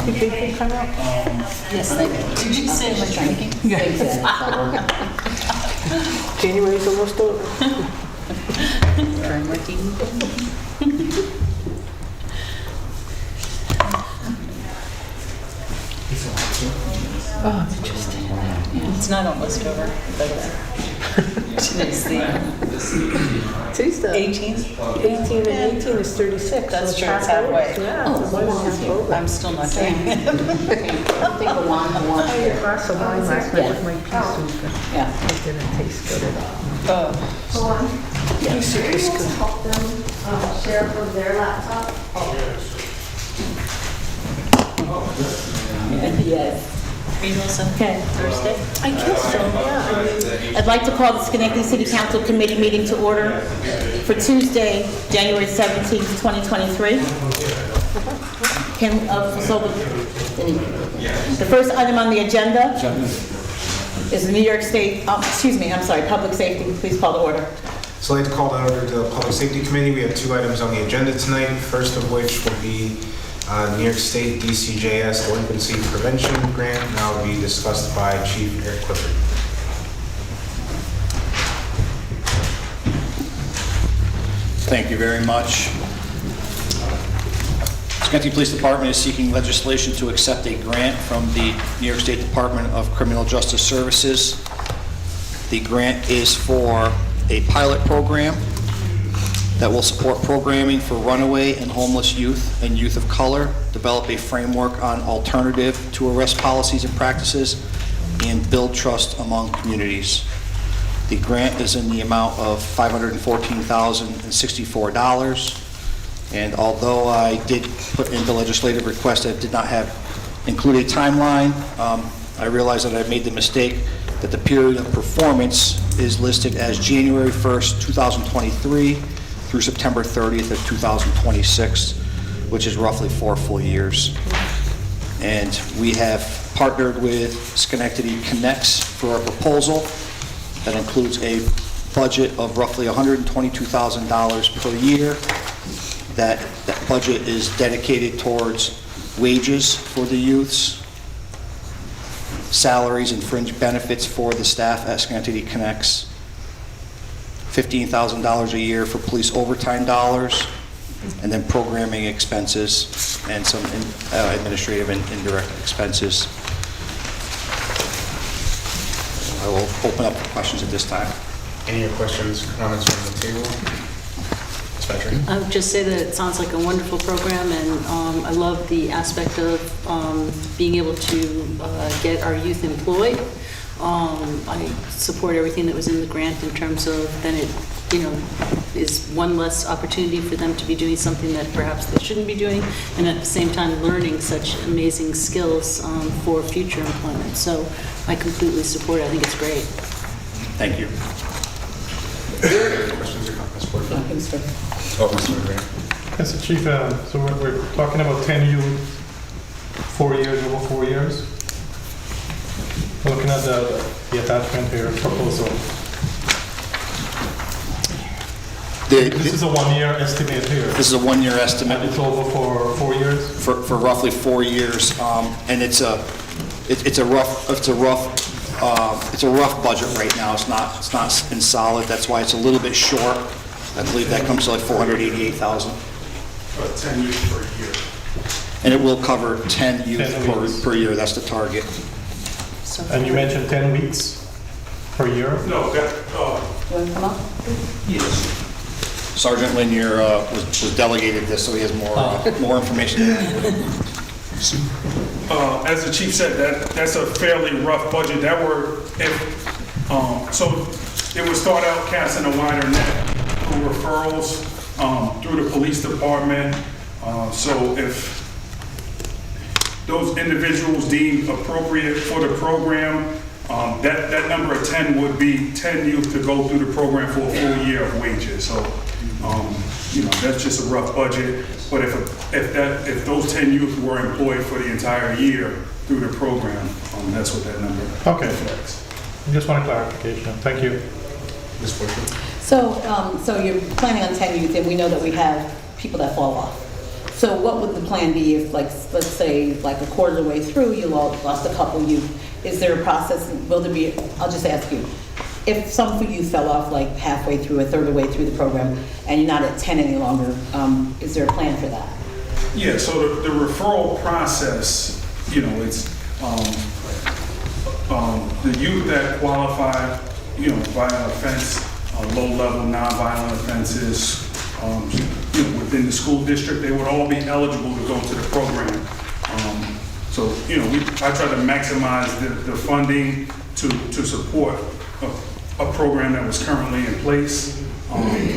Did they come out? Yes, thank you. Did you say my drinking? Yeah. January's almost over. Try martini. Oh, I'm interested in that. It's not almost over, but today's the Today's the 18th. 18 and 18 is 36. That's so true, it's halfway. Yeah, it's more than half over. I'm still not drinking. I had a glass of wine last night with my pea soup. Yeah. It didn't taste good at all. Pea soup is good. Help them share from their laptop. Yes. Are you all set? Okay. Thursday? I guess so, yeah. I mean, I'd like to call the Schenectady City Council Committee meeting to order for Tuesday, January 17th, 2023. The first item on the agenda is the New York State, Public Safety. Please call to order. So I'd like to call to order to the Public Safety Committee. We have 2 items on the agenda tonight. First of which will be New York State DCJS Delinquency Prevention Grant, and that will be discussed by Chief Eric Clifford. Thank you very much. Schenectady Police Department is seeking legislation to accept a grant from the New York State Department of Criminal Justice Services. The grant is for a pilot program that will support programming for runaway and homeless youth and youth of color, develop a framework on alternative to arrest policies and practices, and build trust among communities. The grant is in the amount of $514,064. And although I did put in the legislative request that did not include a timeline, I realized that I made the mistake that the period of performance is listed as January 1st, 2023 through September 30th of 2026, which is roughly 4 full years. And we have partnered with Schenectady Connects for a proposal that includes a budget of roughly $122,000 per year. That budget is dedicated towards wages for the youths, salaries and fringe benefits for the staff at Schenectady Connects, $15,000 a year for police overtime dollars, and then programming expenses and some administrative and indirect expenses. I will open up for questions at this time. Any questions, comments from the table? Ms. Patrick? I would just say that it sounds like a wonderful program, and I love the aspect of being able to get our youth employed. I support everything that was in the grant in terms of then it, is one less opportunity for them to be doing something that perhaps they shouldn't be doing, and at the same time learning such amazing skills for future employment. So I completely support it. I think it's great. Thank you. Questions or comments? Oh, Mr. Grant. Yes, Chief, so we're talking about 10 youth, 4 years, over 4 years. Looking at the attachment here, proposal. This is a 1-year estimate here. This is a 1-year estimate. And it's over for 4 years? For roughly 4 years, and it's a rough budget right now. It's not in solid. That's why it's a little bit short. I believe that comes to like $488,000. 10 youth per year. And it will cover 10 youth 10 weeks. per year. That's the target. So And you mentioned 10 weeks per year? No, that, you want to come up? yes. Sergeant Linier was delegated this, so he has more information. As the chief said, that's a fairly rough budget. So it would start out casting a wider net through referrals, through the police department. So if those individuals deemed appropriate for the program, that number of 10 would be 10 youth to go through the program for a full year of wages. So, that's just a rough budget. But if those 10 youth were employed for the entire year through the program, that's what that number reflects. I just want a clarification. Thank you. Ms. Porter? So you're planning on 10 youth, and we know that we have people that fall off. So what would the plan be if, like, let's say, like a quarter of the way through, you lost a couple youth? Is there a process, will there be, I'll just ask you, if some of you fell off like halfway through, a third of the way through the program, and you're not at 10 any longer, is there a plan for that? Yeah, so the referral process, you know, it's the youth that qualify, you know, violent offense, low-level nonviolent offenses, you know, within the school district, they would all be eligible to go to the program. So, you know, I try to maximize the funding to support a program that was currently in place.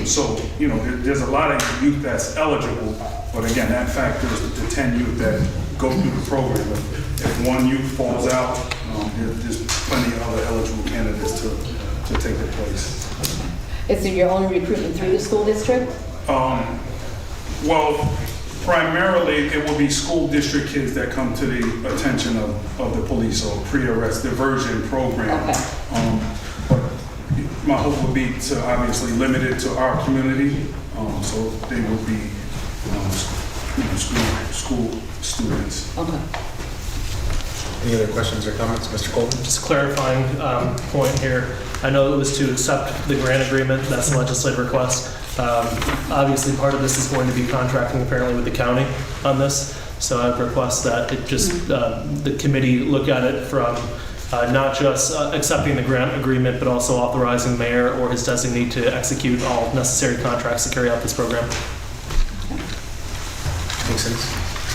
So, you know, there's a lot of youth that's eligible, but again, that factors the 10 youth that go through the program. If one youth falls out, there's plenty of other eligible candidates to take their place. Is it your only recruitment through the school district? Well, primarily it will be school district kids that come to the attention of the police, or pre-arrest diversion program. Okay. But my hope would be to obviously limit it to our community, so they would be you know, school students. Okay. Any other questions or comments? Mr. Colvin? Just a clarifying point here. I know it was to accept the grant agreement. That's a legislative request. Obviously, part of this is going to be contracting apparently with the county on this. So I'd request that it just, the committee look at it from not just accepting the grant agreement, but also authorizing the mayor or his designee to execute all necessary contracts to carry out this program. Makes sense.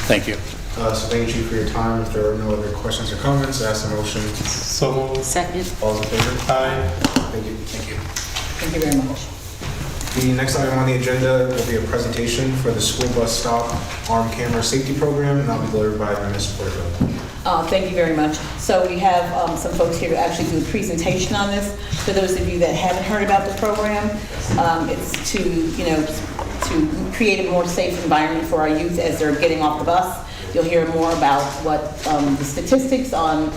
Thank you. So thank you, Chief, for your time. If there are no other questions or comments, I ask the motion. So moved. Second. All in favor? Aye. Thank you. Thank you. Thank you very much. The next item on the agenda will be a presentation for the school bus stop armed camera safety program, and that'll be delivered by Ms. Porterfield. Thank you very much. So we have some folks here to actually do a presentation on this. For those of you that haven't heard about the program, it's to, you know, to create a more safe environment for our youth as they're getting off the bus. You'll hear more about what the statistics on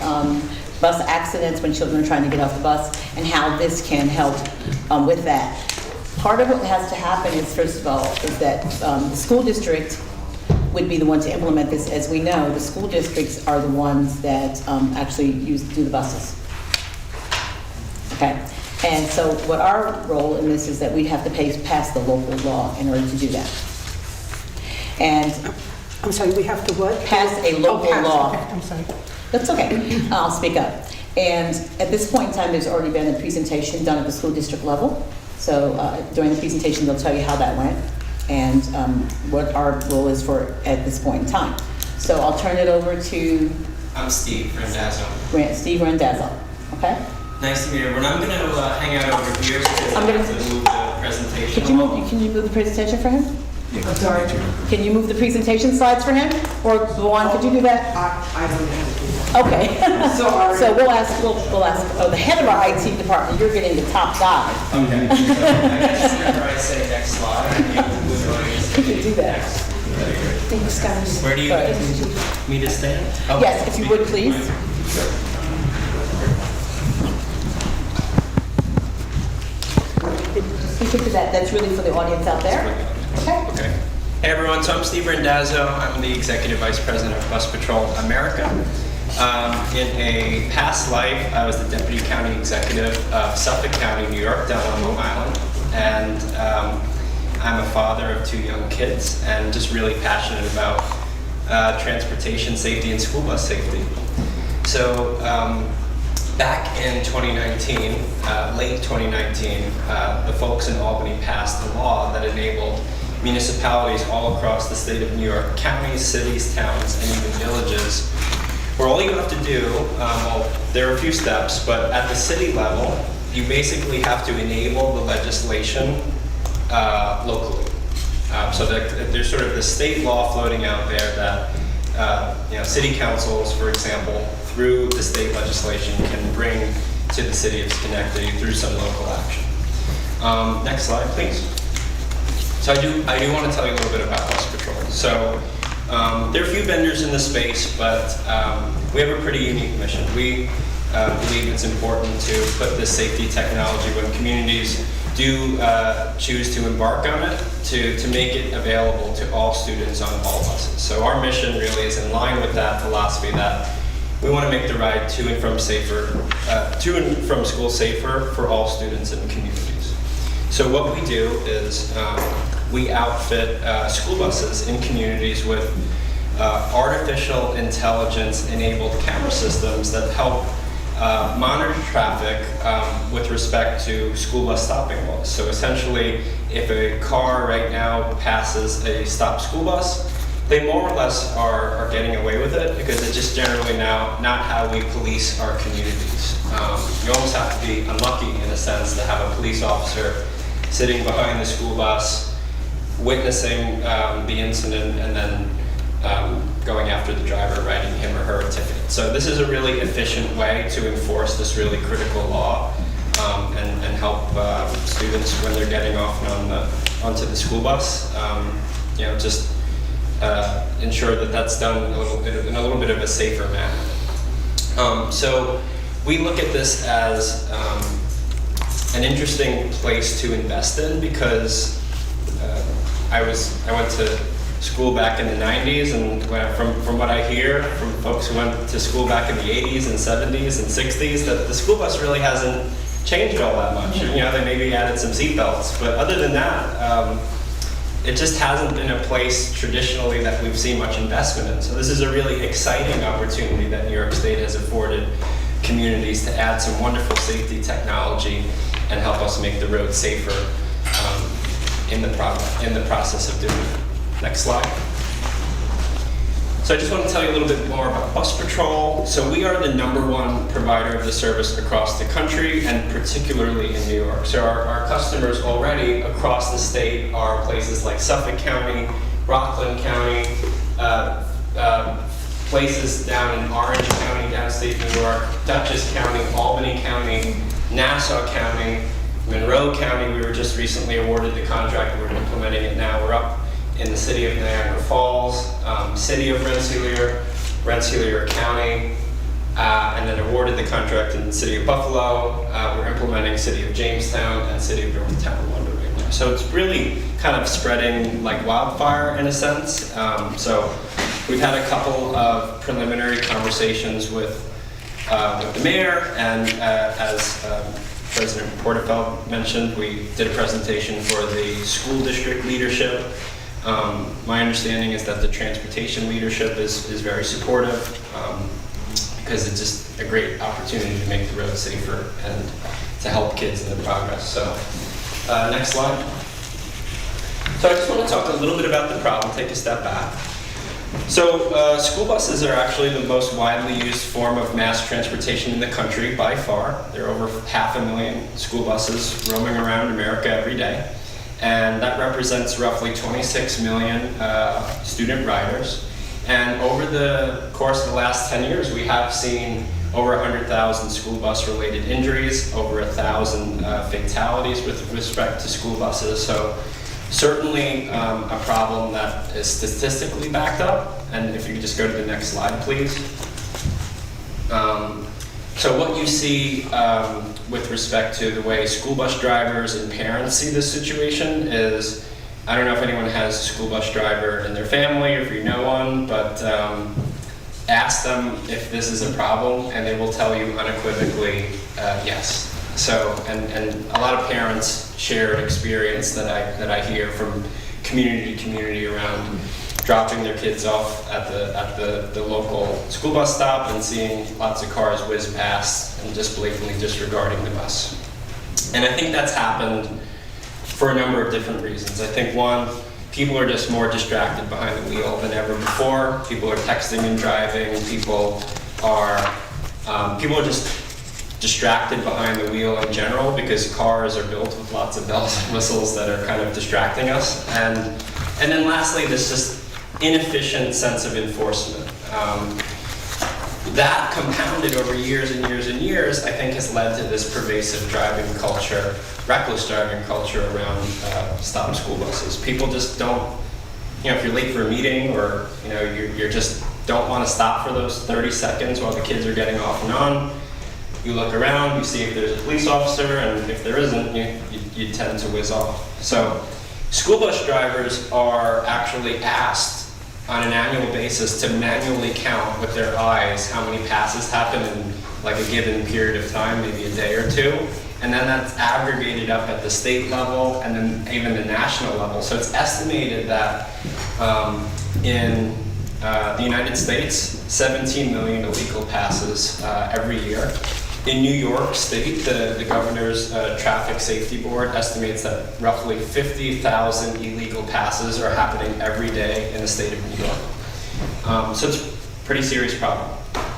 bus accidents when children are trying to get off the bus and how this can help with that. Part of what has to happen is, first of all, is that the school district would be the one to implement this. As we know, the school districts are the ones that actually do the buses. Okay, and so what our role in this is that we have to pass the local law in order to do that. And I'm sorry, we have to what? pass a local law. Okay, I'm sorry. That's okay. I'll speak up. And at this point in time, there's already been a presentation done at the school district level. So during the presentation, they'll tell you how that went and what our role is for at this point in time. So I'll turn it over to I'm Steve Randazzo. Steve Randazzo. Okay? Nice to meet everyone. I'm going to hang out over here because I'm I gonna- have to move the presentation. Can you move the presentation for him? I'm sorry. Can you move the presentation slides for him? Or Luan, could you do that? I don't know. Okay. Sorry. So we'll ask, the head of our IT department, you're getting the top guy. Okay. So I guess whenever I say next slide, you can move on. You can do that. Thanks, guys. Where do you Sorry. need me to stand? Oh. Yes, if you would, please. You can do that. That's really for the audience out there. Okay. Okay. Hey everyone, so I'm Steve Randazzo. I'm the Executive Vice President of Bus Patrol America. In a past life, I was the Deputy County Executive of Suffolk County, New York, down on Long Island. And I'm a father of 2 young kids and just really passionate about transportation safety and school bus safety. So back in 2019, late 2019, the folks in Albany passed a law that enabled municipalities all across the state of New York, counties, cities, towns, and even villages, where all you have to do, well, there are a few steps, but at the city level, you basically have to enable the legislation locally. So there's sort of the state law floating out there that you know, city councils, for example, through the state legislation can bring to the city of Schenectady through some local action. Next slide, please. So I do want to tell you a little bit about Bus Patrol. So there are a few vendors in the space, but we have a pretty unique mission. We believe it's important to put this safety technology when communities do choose to embark on it, to make it available to all students on all buses. So our mission really is in line with that philosophy that we want to make the ride to and from school safer for all students and communities. So what we do is we outfit school buses in communities with artificial intelligence enabled camera systems that help monitor traffic with respect to school bus stopping laws. So essentially, if a car right now passes a stopped school bus, they more or less are getting away with it because it's just generally now not how we police our communities. You almost have to be unlucky in a sense to have a police officer sitting behind the school bus, witnessing the incident, and then going after the driver, writing him or her a ticket. So this is a really efficient way to enforce this really critical law and help students when they're getting off and onto the school bus. Just ensure that that's done in a little bit of a safer manner. So we look at this as an interesting place to invest in because I went to school back in the 90s, and from what I hear from folks who went to school back in the 80s and 70s and 60s, that the school bus really hasn't changed all that much. They maybe added some seat belts, but other than that, it just hasn't been a place traditionally that we've seen much investment in. So this is a really exciting opportunity that New York State has afforded communities to add some wonderful safety technology and help us make the road safer in the process of doing it. Next slide. So I just want to tell you a little bit more about Bus Patrol. So we are the #1 provider of the service across the country and particularly in New York. So our customers already across the state are places like Suffolk County, Rockland County, places down in Orange County, downstate New York, Dutchess County, Albany County, Nassau County, Monroe County. We were just recently awarded the contract. We're implementing it now. We're up in the city of Niagara Falls, city of Rensselaer County, and then awarded the contract in the city of Buffalo. We're implementing city of Jamestown and city of Northtown Wonder right now. So it's really kind of spreading like wildfire in a sense. So we've had a couple of preliminary conversations with the mayor, and as President Porterfeld mentioned, we did a presentation for the school district leadership. My understanding is that the transportation leadership is very supportive because it's just a great opportunity to make the road safer and to help kids in the progress. So next slide. So I just want to talk a little bit about the problem, take a step back. So school buses are actually the most widely used form of mass transportation in the country by far. There are over 500,000 school buses roaming around America every day. And that represents roughly 26 million student riders. And over the course of the last 10 years, we have seen over 100,000 school bus related injuries, over 1,000 fatalities with respect to school buses. So certainly a problem that is statistically backed up. And if you could just go to the next slide, please. So what you see with respect to the way school bus drivers and parents see this situation is, I don't know if anyone has a school bus driver in their family or if you know one, but ask them if this is a problem and they will tell you unequivocally yes. So, and a lot of parents share an experience that I hear from community to community around dropping their kids off at the local school bus stop and seeing lots of cars whiz past and just blatantly disregarding the bus. And I think that's happened for a number of different reasons. I think one, people are just more distracted behind the wheel than ever before. People are texting and driving. People are just distracted behind the wheel in general because cars are built with lots of bells and whistles that are kind of distracting us. And then lastly, this just inefficient sense of enforcement. That compounded over years and years and years, I think has led to this pervasive driving culture, reckless driving culture around stopped school buses. People just don't, if you're late for a meeting or, you're just don't want to stop for those 30 seconds while the kids are getting off and on, You look around, you see if there's a police officer, and if there isn't, you tend to whiz off. So school bus drivers are actually asked on an annual basis to manually count with their eyes how many passes happen in like a given period of time, maybe a day or two. And then that's aggregated up at the state level and then even the national level. So it's estimated that in the United States, 17 million illegal passes every year. In New York State, the governor's traffic safety board estimates that roughly 50,000 illegal passes are happening every day in the state of New York. So it's a pretty serious problem.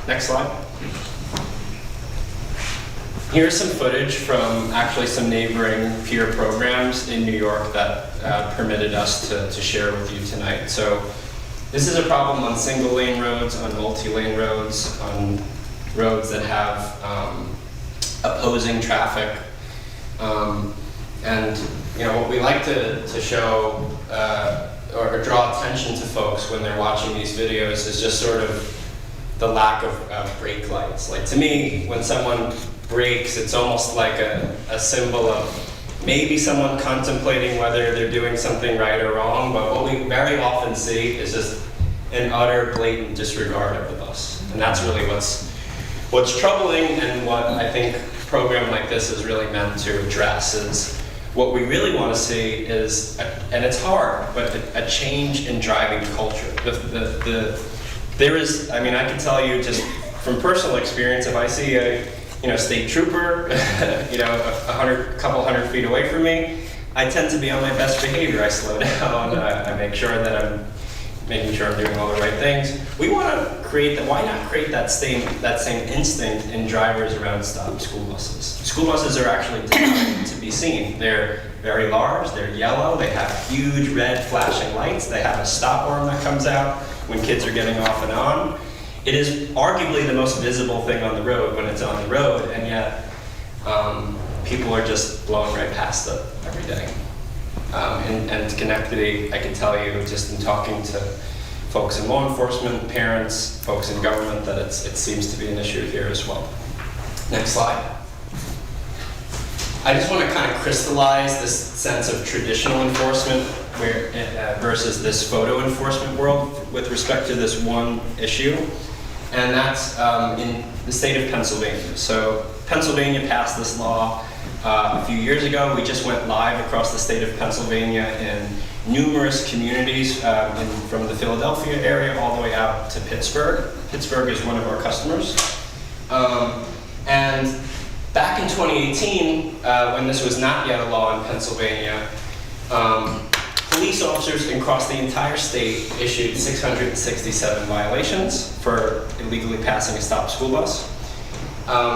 Next slide. Here's some footage from actually some neighboring peer programs in New York that permitted us to share with you tonight. So this is a problem on single lane roads, on multi-lane roads, on roads that have opposing traffic. And what we like to show or draw attention to folks when they're watching these videos is just sort of the lack of brake lights. Like, to me, when someone brakes, it's almost like a symbol of maybe someone contemplating whether they're doing something right or wrong, but what we very often see is just an utter blatant disregard of the bus. And that's really what's troubling, and what I think a program like this is really meant to address. Is what we really want to see is, and it's hard, but a change in driving culture. There is, I mean, I can tell you just from personal experience, if I see a state trooper, a couple hundred feet away from me, I tend to be on my best behavior. I slow down. I make sure that I'm making sure I'm doing all the right things. We want to create why not create that same instinct in drivers around stop school buses. School buses are actually designed to be seen. They're very large, they're yellow, they have huge red flashing lights, they have a stop arm that comes out when kids are getting off and on. It is arguably the most visible thing on the road when it's on the road, and yet people are just blowing right past it every day. And Schenectady, I can tell you, just in talking to folks in law enforcement, parents, folks in government, that it seems to be an issue here as well. Next slide. I just want to kind of crystallize this sense of traditional enforcement versus this photo enforcement world with respect to this one issue, and that's in the state of Pennsylvania. So Pennsylvania passed this law a few years ago. We just went live across the state of Pennsylvania in numerous communities from the Philadelphia area all the way out to Pittsburgh. Pittsburgh is one of our customers. And back in 2018, when this was not yet a law in Pennsylvania, police officers across the entire state issued 667 violations for illegally passing a stop school bus.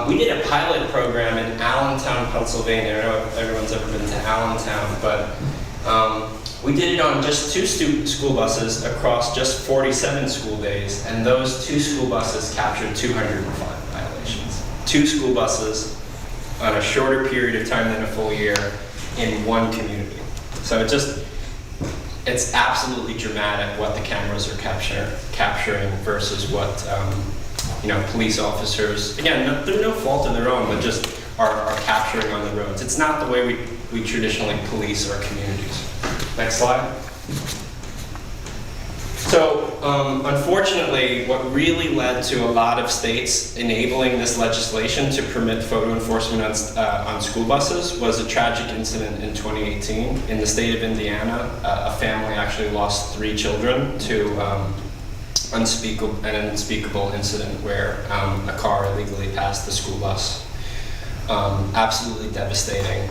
We did a pilot program in Allentown, Pennsylvania. I don't know if everyone's ever been to Allentown, but we did it on just 2 school buses across just 47 school days, and those 2 school buses captured 205 violations. 2 school buses on a shorter period of time than a full year in one community. So it's absolutely dramatic what the cameras are capturing versus what police officers, again, they're no fault of their own, but just are capturing on the roads. It's not the way we traditionally police our communities. Next slide. So, unfortunately, what really led to a lot of states enabling this legislation to permit photo enforcement on school buses was a tragic incident in 2018. In the state of Indiana, a family actually lost 3 children to an unspeakable incident where a car illegally passed the school bus. Absolutely devastating.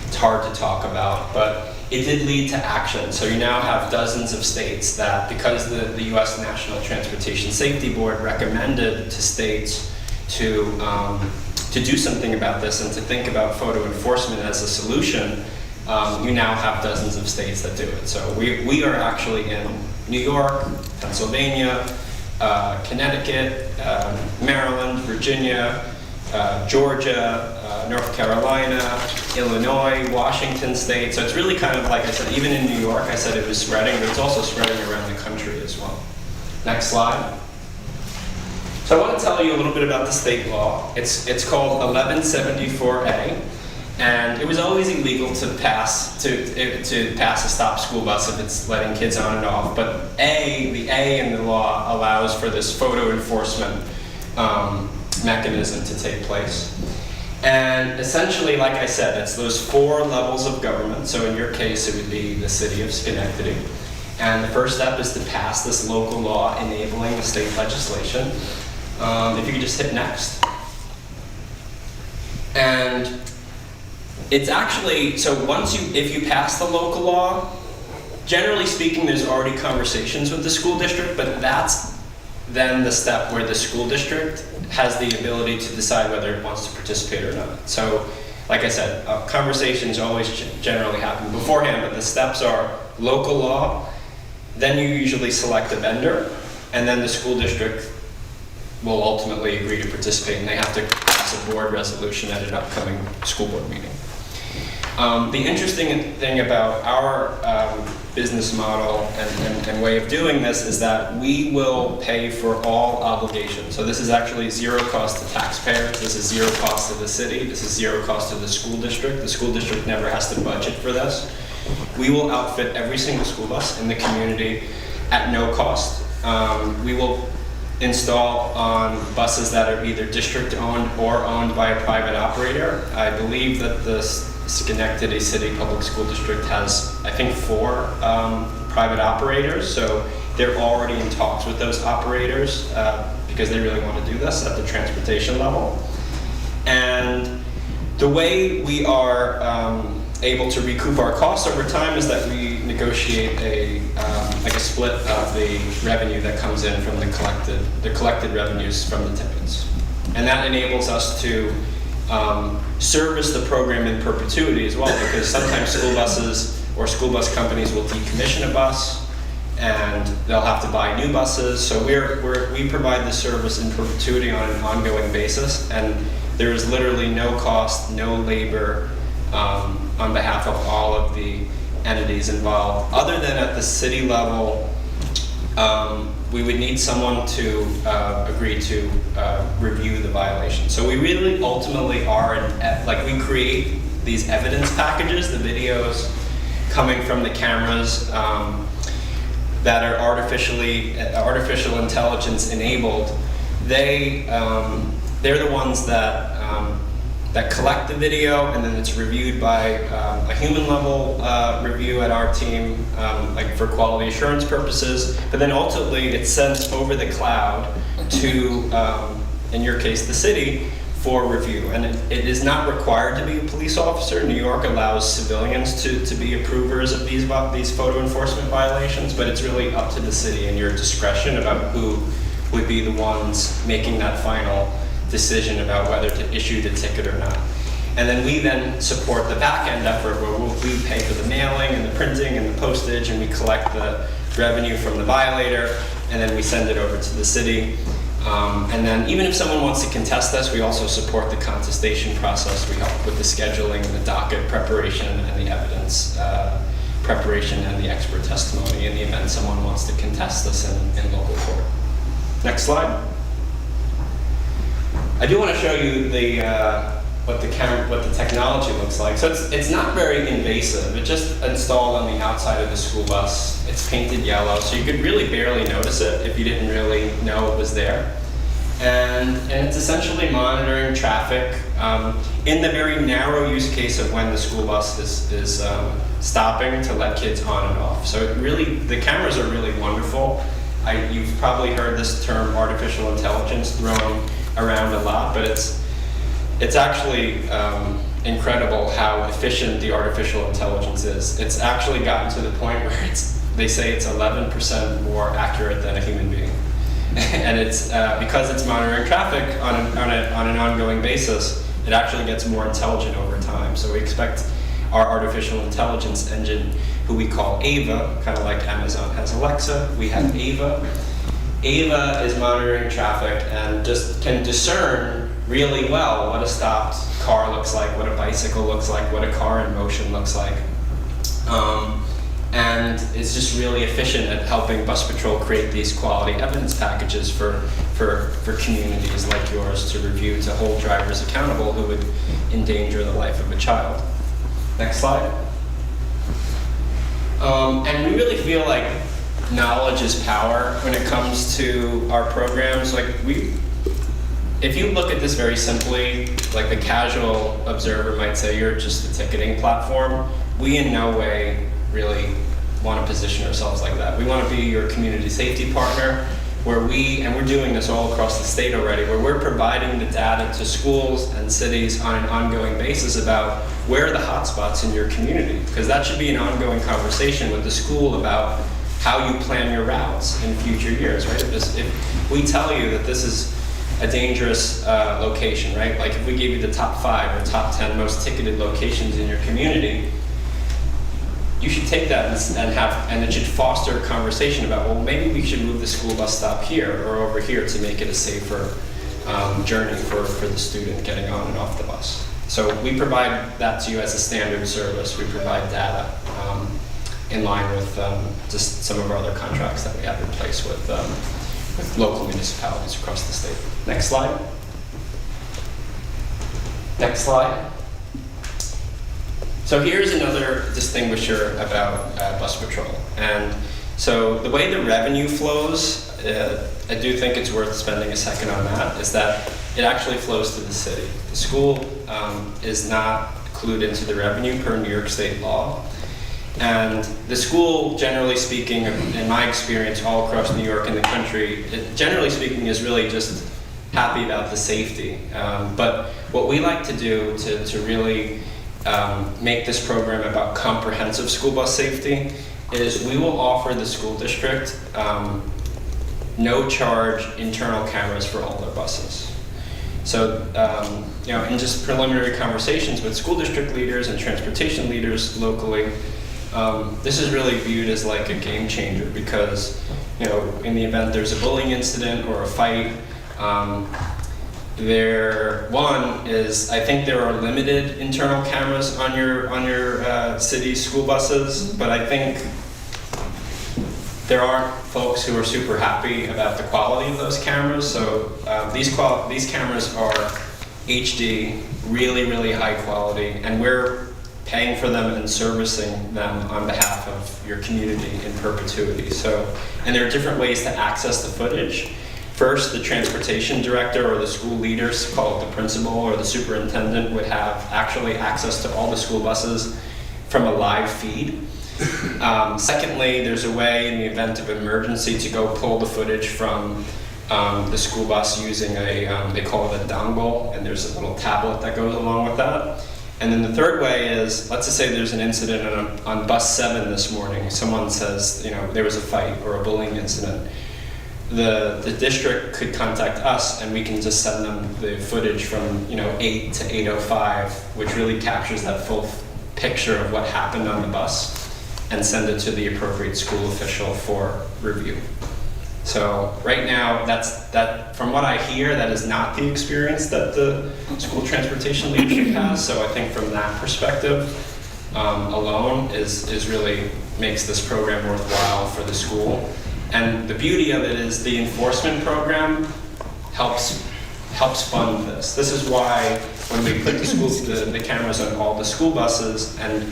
It's hard to talk about, but it did lead to action. So you now have dozens of states that, because the U.S. National Transportation Safety Board recommended to states to do something about this and to think about photo enforcement as a solution, you now have dozens of states that do it. So we are actually in New York, Pennsylvania, Connecticut, Maryland, Virginia, Georgia, North Carolina, Illinois, Washington State. So it's really kind of, like I said, even in New York, I said it was spreading, but it's also spreading around the country as well. Next slide. So I want to tell you a little bit about the state law. It's called 1174A, and it was always illegal to pass a stop school bus if it's letting kids on and off. But the A in the law allows for this photo enforcement mechanism to take place. And essentially, like I said, it's those 4 levels of government. So in your case, it would be the city of Schenectady. And the first step is to pass this local law enabling the state legislation. If you could just hit next. And it's actually, so if you pass the local law, generally speaking, there's already conversations with the school district, but that's then the step where the school district has the ability to decide whether it wants to participate or not. So, like I said, conversations always generally happen beforehand, but the steps are local law, then you usually select a vendor, and then the school district will ultimately agree to participate, and they have to pass a board resolution at an upcoming school board meeting. The interesting thing about our business model and way of doing this is that we will pay for all obligations. So this is actually zero cost to taxpayers, this is zero cost to the city, this is zero cost to the school district. The school district never has to budget for this. We will outfit every single school bus in the community at no cost. We will install on buses that are either district-owned or owned by a private operator. I believe that the Schenectady City Public School District has, I think, 4 private operators, so they're already in talks with those operators because they really want to do this at the transportation level. And the way we are able to recoup our costs over time is that we negotiate a split of the revenue that comes in from the collected revenues from the tickets, and that enables us to service the program in perpetuity as well, because sometimes school buses or school bus companies will decommission a bus and they'll have to buy new buses. So we provide the service in perpetuity on an ongoing basis, and there is literally no cost, no labor on behalf of all of the entities involved. Other than at the city level, we would need someone to agree to review the violation. So we really ultimately are, we create these evidence packages, the videos coming from the cameras that are artificial intelligence enabled. They're the ones that collect the video, and then it's reviewed by a human level review at our team, for quality assurance purposes. But then ultimately it's sent over the cloud to, in your case, the city for review. And it is not required to be a police officer. New York allows civilians to be approvers of these photo enforcement violations, but it's really up to the city and your discretion about who would be the ones making that final decision about whether to issue the ticket or not. And then we support the back-end effort where we pay for the mailing and the printing and the postage, and we collect the revenue from the violator, and then we send it over to the city. And then even if someone wants to contest us, we also support the contestation process. We help with the scheduling and the docket preparation and the evidence preparation and the expert testimony in the event someone wants to contest us in local court. Next slide. I do want to show you what the technology looks like. So it's not very invasive. It's just installed on the outside of the school bus. It's painted yellow, so you could really barely notice it if you didn't really know it was there. And it's essentially monitoring traffic in the very narrow use case of when the school bus is stopping to let kids on and off. So the cameras are really wonderful. You've probably heard this term artificial intelligence thrown around a lot, but it's actually incredible how efficient the artificial intelligence is. It's actually gotten to the point where they say it's 11% more accurate than a human being. And it's because it's monitoring traffic on an ongoing basis, it actually gets more intelligent over time. So we expect our artificial intelligence engine, who we call Ava, kind of like Amazon has Alexa, we have Ava. Ava is monitoring traffic and just can discern really well what a stopped car looks like, what a bicycle looks like, what a car in motion looks like. and is just really efficient at helping Bus Patrol create these quality evidence packages for communities like yours to review, to hold drivers accountable who would endanger the life of a child. Next slide. And we really feel like knowledge is power when it comes to our programs. Like if you look at this very simply, like the casual observer might say, you're just a ticketing platform. We in no way really want to position ourselves like that. We want to be your community safety partner, where we're doing this all across the state already, where we're providing the data to schools and cities on an ongoing basis about where are the hotspots in your community, because that should be an ongoing conversation with the school about how you plan your routes in future years, right? If we tell you that this is a dangerous location, right? Like if we gave you the top 5 or top 10 most ticketed locations in your community, you should take that and it should foster a conversation about, well, maybe we should move the school bus stop here or over here to make it a safer journey for the student getting on and off the bus. So we provide that to you as a standard service. We provide data in line with just some of our other contracts that we have in place with local municipalities across the state. Next slide. Next slide. So here's another distinguisher about Bus Patrol. And so the way the revenue flows, I do think it's worth spending a second on that, is that it actually flows to the city. The school is not clued into the revenue per New York State law. And the school, generally speaking, in my experience all across New York and the country, generally speaking is really just happy about the safety. But what we like to do to really make this program about comprehensive school bus safety is we will offer the school district no charge internal cameras for all their buses. So, in just preliminary conversations with school district leaders and transportation leaders locally, this is really viewed as like a game changer because, in the event there's a bullying incident or a fight, I think there are limited internal cameras on your city school buses, but I think there aren't folks who are super happy about the quality of those cameras. So these cameras are HD, really, really high quality, and we're paying for them and servicing them on behalf of your community in perpetuity. And there are different ways to access the footage. First, the transportation director or the school leaders, call it the principal or the superintendent, would have actually access to all the school buses from a live feed. Secondly, there's a way in the event of emergency to go pull the footage from the school bus using they call it a dongle, and there's a little tablet that goes along with that. And then the third way is, let's just say there's an incident on bus 7 this morning. Someone says, there was a fight or a bullying incident. The district could contact us and we can just send them the footage from 8 to 8:05, which really captures that full picture of what happened on the bus, and send it to the appropriate school official for review. So right now, from what I hear, that is not the experience that the school transportation leadership has. So I think from that perspective alone is really makes this program worthwhile for the school. And the beauty of it is the enforcement program helps fund this. This is why when we put the cameras on all the school buses, and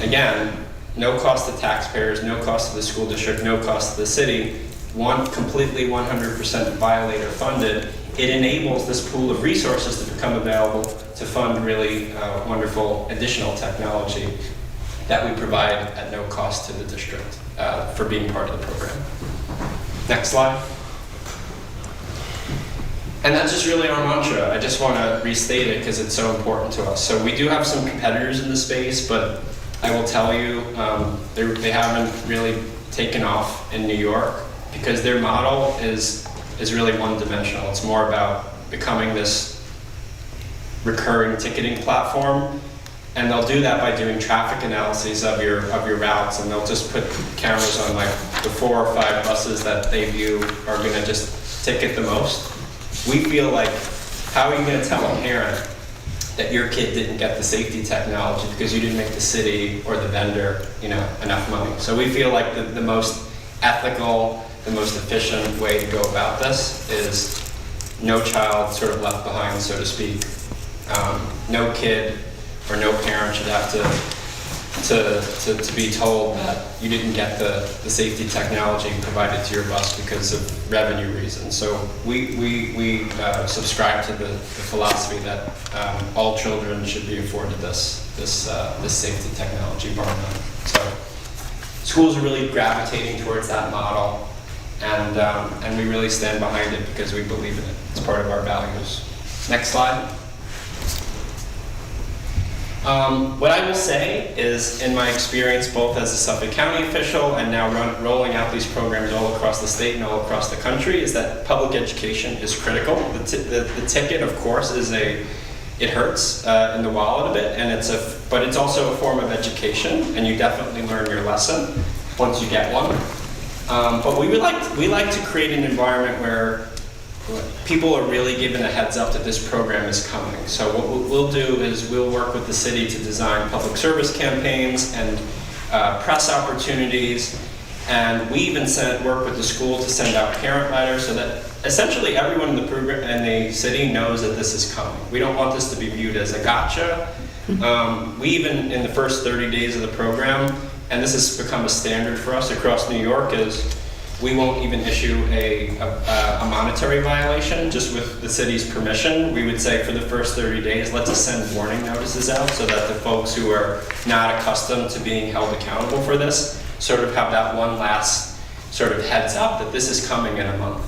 again, no cost to taxpayers, no cost to the school district, no cost to the city, completely 100% violator funded, it enables this pool of resources to become available to fund really wonderful additional technology that we provide at no cost to the district for being part of the program. Next slide. And that's just really our mantra. I just want to restate it because it's so important to us. So we do have some competitors in the space, but I will tell you, they haven't really taken off in New York because their model is really one-dimensional. It's more about becoming this recurring ticketing platform, and they'll do that by doing traffic analyses of your routes, and they'll just put cameras on like the 4 or 5 buses that they view are going to just ticket the most. We feel like, how are you going to tell a parent that your kid didn't get the safety technology because you didn't make the city or the vendor, enough money. So we feel like the most ethical, the most efficient way to go about this is no child sort of left behind, so to speak. No kid or no parent should have to be told that you didn't get the safety technology provided to your bus because of revenue reasons. So we subscribe to the philosophy that all children should be afforded this safety technology bar none. So schools are really gravitating towards that model, and we really stand behind it because we believe in it. It's part of our values. Next slide. What I will say is, in my experience both as a Suffolk County official and now rolling out these programs all across the state and all across the country, is that public education is critical. The ticket, of course, it hurts in the wallet a bit, but it's also a form of education, and you definitely learn your lesson once you get one. But we like to create an environment where people are really given a heads up that this program is coming. So what we'll do is we'll work with the city to design public service campaigns and press opportunities, and we even work with the school to send out parent letters so that essentially everyone in the program and the city knows that this is coming. We don't want this to be viewed as a gotcha. We even, in the first 30 days of the program, and this has become a standard for us across New York, is we won't even issue a monetary violation just with the city's permission. We would say for the first 30 days, let's just send warning notices out so that the folks who are not accustomed to being held accountable for this sort of have that one last sort of heads up that this is coming in a month.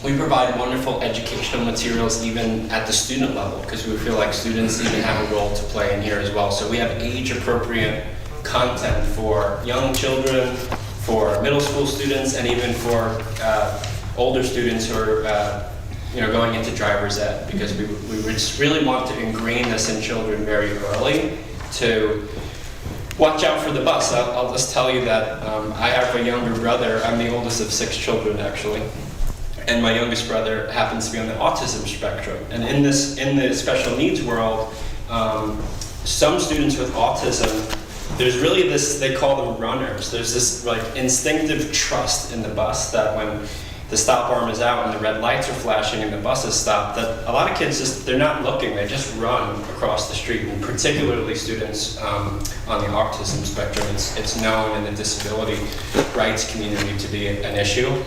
We provide wonderful educational materials even at the student level because we feel like students even have a role to play in here as well. So we have age-appropriate content for young children, for middle school students, and even for older students who are going into driver's ed, because we just really want to ingrain this in children very early to watch out for the bus. I'll just tell you that I have a younger brother. I'm the oldest of 6 children, actually. And my youngest brother happens to be on the autism spectrum. And in the special needs world, some students with autism, there's really this, they call them runners. There's this like instinctive trust in the bus that when the stop arm is out and the red lights are flashing and the bus is stopped, that a lot of kids they're not looking, they just run across the street, and particularly students on the autism spectrum. It's known in the disability rights community to be an issue.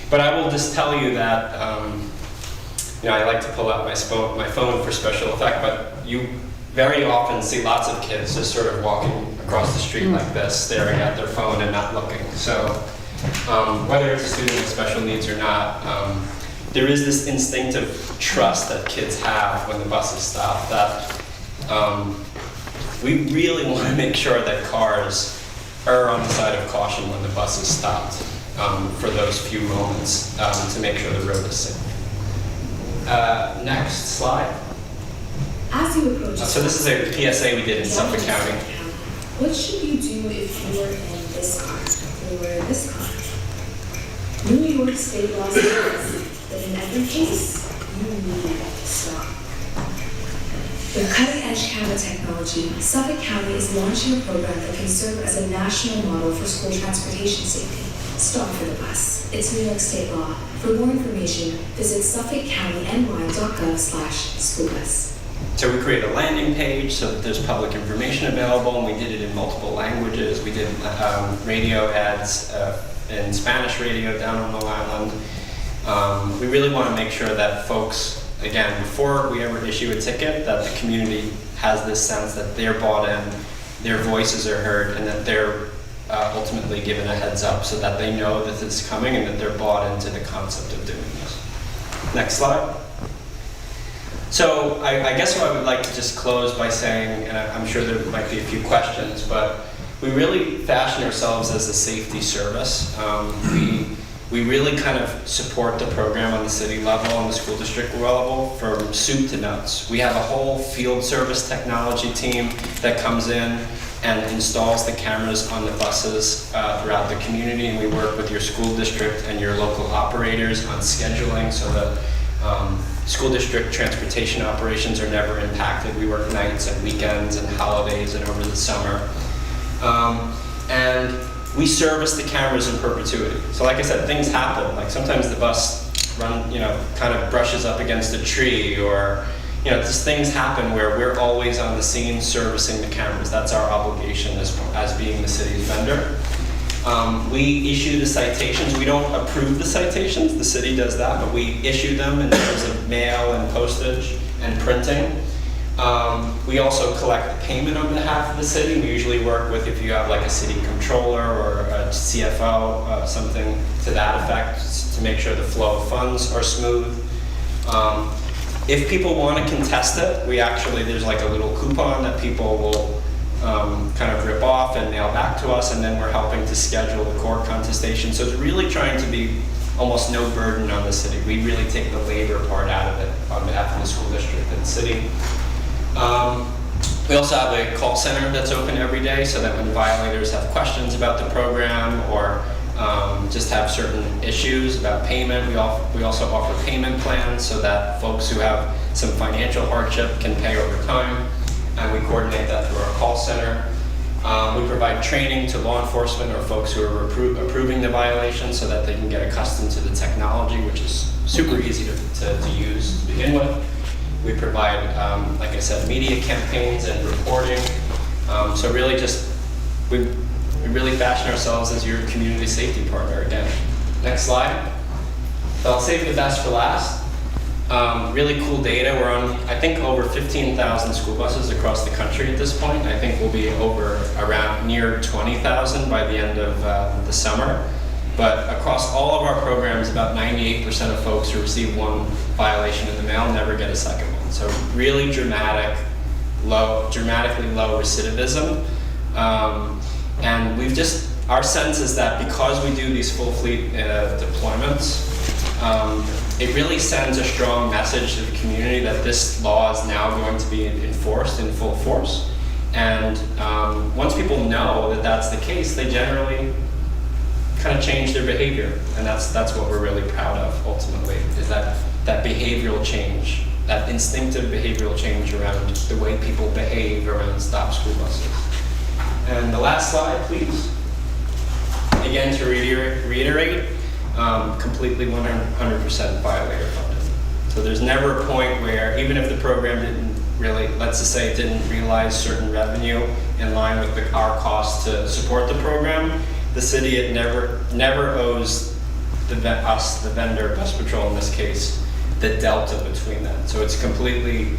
But I will just tell you that, I like to pull out my phone for special effect, but you very often see lots of kids just sort of walking across the street like this, staring at their phone and not looking. So whether it's a student with special needs or not, there is this instinctive trust that kids have when the bus is stopped that we really want to make sure that cars are on the side of caution when the bus is stopped. For those few moments to make sure the road is safe. Next slide. As you approach, So this is a PSA we did in Suffolk County. what should you do if you were in this car or in this car? New York State law says that in every case, you need to stop. With cutting-edge camera technology, Suffolk County is launching a program that can serve as a national model for school transportation safety. Stop for the bus. It's New York State law. For more information, visit suffolkcountyny.gov/schoolbus. So we created a landing page so that there's public information available, and we did it in multiple languages. We did radio ads in Spanish radio down on Long Island. We really want to make sure that folks, again, before we ever issue a ticket, that the community has this sense that they're bought in, their voices are heard, and that they're ultimately given a heads up so that they know that this is coming and that they're bought into the concept of doing this. Next slide. So I guess what I would like to just close by saying, and I'm sure there might be a few questions, but we really fashion ourselves as a safety service. We really kind of support the program on the city level, on the school district level, from soup to nuts. We have a whole field service technology team that comes in and installs the cameras on the buses throughout the community, and we work with your school district and your local operators on scheduling so that School district transportation operations are never impacted. We work nights and weekends and holidays and over the summer. And we service the cameras in perpetuity. So like I said, things happen. Like sometimes the bus kind of brushes up against a tree, or just things happen where we're always on the scene servicing the cameras. That's our obligation as being the city's vendor. We issue the citations. We don't approve the citations. The city does that, but we issue them in terms of mail and postage and printing. We also collect the payment on behalf of the city. We usually work with, if you have like a city controller or a CFO, something to that effect, to make sure the flow of funds are smooth. If people want to contest it, there's like a little coupon that people will kind of rip off and mail back to us, and then we're helping to schedule the court contestation. So it's really trying to be almost no burden on the city. We really take the labor part out of it on behalf of the school district and the city. We also have a call center that's open every day, so that when violators have questions about the program or just have certain issues about payment, we also offer payment plans so that folks who have some financial hardship can pay over time, and we coordinate that through our call center. We provide training to law enforcement or folks who are approving the violation so that they can get accustomed to the technology, which is super easy to use to begin with. We provide, like I said, media campaigns and reporting. So really we really fashion ourselves as your community safety partner again. Next slide. So I'll save the best for last. Really cool data. We're on, I think, over 15,000 school buses across the country at this point. I think we'll be around near 20,000 by the end of the summer. But across all of our programs, about 98% of folks who receive one violation in the mail never get a second one. So really dramatically low recidivism. And our sense is that because we do these full fleet deployments, it really sends a strong message to the community that this law is now going to be enforced in full force. And once people know that that's the case, they generally kind of change their behavior. And that's what we're really proud of ultimately, is that behavioral change, that instinctive behavioral change around the way people behave around stop school buses. And the last slide, please. Again, to reiterate, completely 100% violator funded. So there's never a point where, even if the program let's just say it didn't realize certain revenue in line with our costs to support the program, the city, it never owes the vendor, Bus Patrol in this case, the delta between that. So it's completely,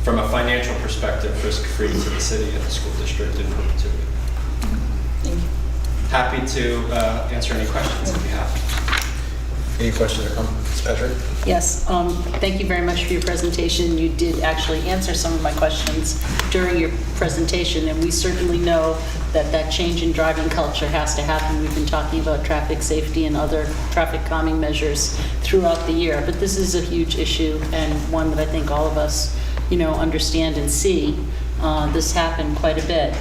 from a financial perspective, risk-free to the city and the school district in perpetuity. Thank you. Happy to answer any questions if you have. Any questions or comments, Patrick? Yes, thank you very much for your presentation. You did actually answer some of my questions during your presentation, and we certainly know that change in driving culture has to happen. We've been talking about traffic safety and other traffic calming measures throughout the year, but this is a huge issue and one that I think all of us, understand and see. This happened quite a bit.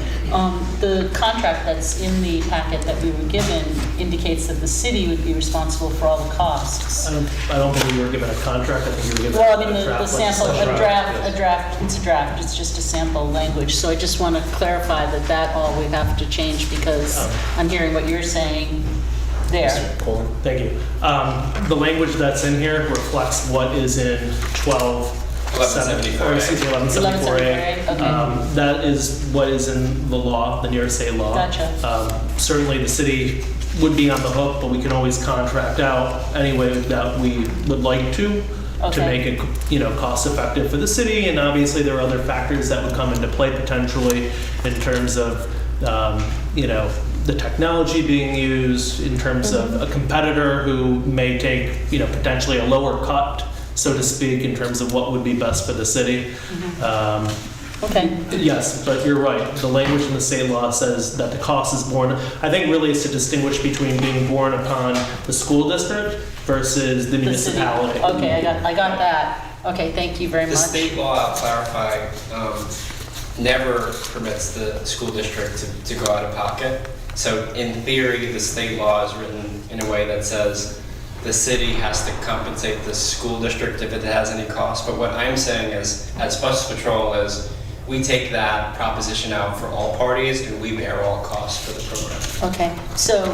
The contract that's in the packet that we were given indicates that the city would be responsible for all the costs. I don't think you were given a contract. I think you were given Well, I mean, a draft. the sample, yes. a draft, it's a draft, it's just a sample language. So I just want to clarify that all we have to change, because I'm hearing what you're saying there. Thank you. The language that's in here reflects what is in 1174A. Okay. That is what is in the law, the New York State law. Gotcha. Certainly the city would be on the hook, but we can always contract out any way that we would like to make it, cost effective for the city. And obviously there are other factors that would come into play potentially in terms of, the technology being used, in terms of a competitor who may take, potentially a lower cut, so to speak, in terms of what would be best for the city. Okay. Yes, but you're right. The language in the state law says that the cost is borne. I think really it's to distinguish between being borne upon the school district versus the municipality. Okay, I got that. Okay, thank you very much. The state law, I'll clarify, never permits the school district to go out of pocket. So in theory, the state law is written in a way that says the city has to compensate the school district if it has any cost. But what I'm saying is, as bus patrol, is we take that proposition out for all parties and we bear all costs for the program. Okay, so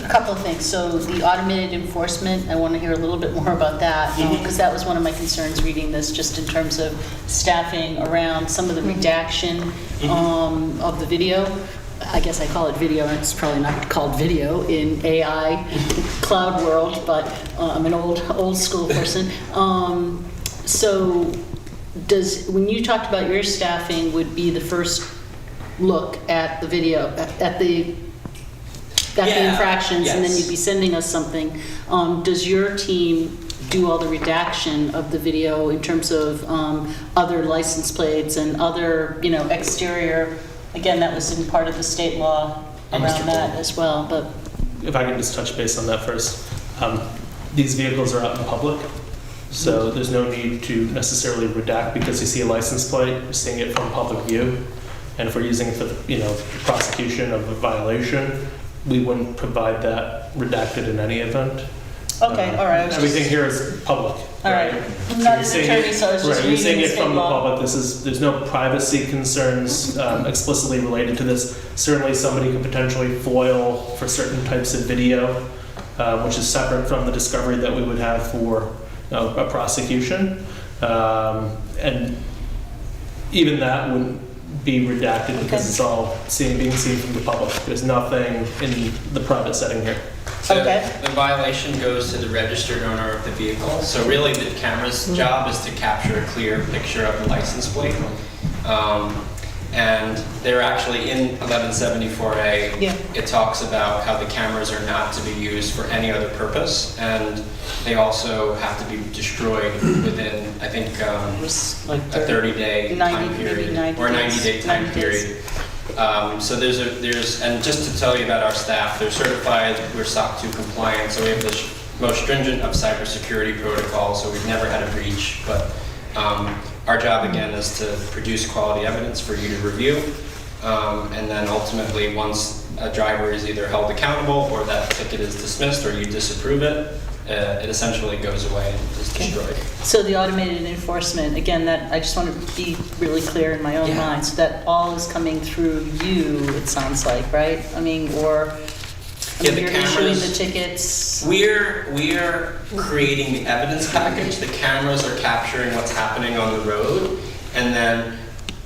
a couple of things. So the automated enforcement, I want to hear a little bit more about that, because that was one of my concerns reading this, just in terms of staffing around some of the redaction of the video. I guess I call it video, and it's probably not called video in AI cloud world, but I'm an old school person. So when you talked about your staffing would be the first look at the video, at the infractions, and then you'd be sending us something. Does your team do all the redaction of the video in terms of other license plates and other, exterior? Again, that was in part of the state law around that as well, but. If I can just touch base on that first. These vehicles are out in public, so there's no need to necessarily redact because you see a license plate, you're seeing it from public view. And if we're using it for, prosecution of a violation, we wouldn't provide that redacted in any event. Okay, all right. Everything here is public. All right. I'm not an attorney, so I was just Right, you're reading seeing the it state from the law. public. There's no privacy concerns explicitly related to this. Certainly somebody could potentially foil for certain types of video, which is separate from the discovery that we would have for a prosecution. And even that wouldn't be redacted because it's all being seen from the public. There's nothing in the private setting here. So the violation goes to the registered owner of the vehicle. So really the camera's job is to capture a clear picture of the license plate. And they're actually in 1174A, it talks about how the cameras are not to be used for any other purpose. And they also have to be destroyed within, I think, a 30-day time period or 90-day time period. So and just to tell you about our staff, they're certified, we're SOC 2 compliant, so we have the most stringent of cybersecurity protocols, so we've never had a breach. But our job again is to produce quality evidence for you to review, and then ultimately once a driver is either held accountable or that ticket is dismissed or you disapprove it, it essentially goes away and is destroyed. So the automated enforcement, again, that I just want to be really clear in my own mind, so that all is coming through you, it sounds like, right? I mean, or the you're issuing cameras, the tickets. We're creating the evidence package. The cameras are capturing what's happening on the road, and then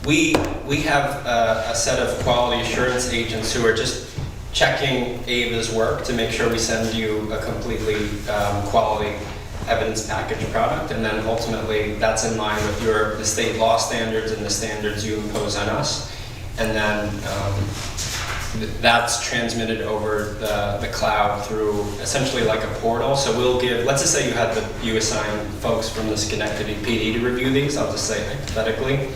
we have a set of quality assurance agents who are just checking Ava's work to make sure we send you a completely quality evidence package product, and then ultimately that's in line with the state law standards and the standards you impose on us, and then that's transmitted over the cloud through essentially like a portal. So we'll give, let's just say you assign folks from the Schenectady PD to review these, I'll just say hypothetically.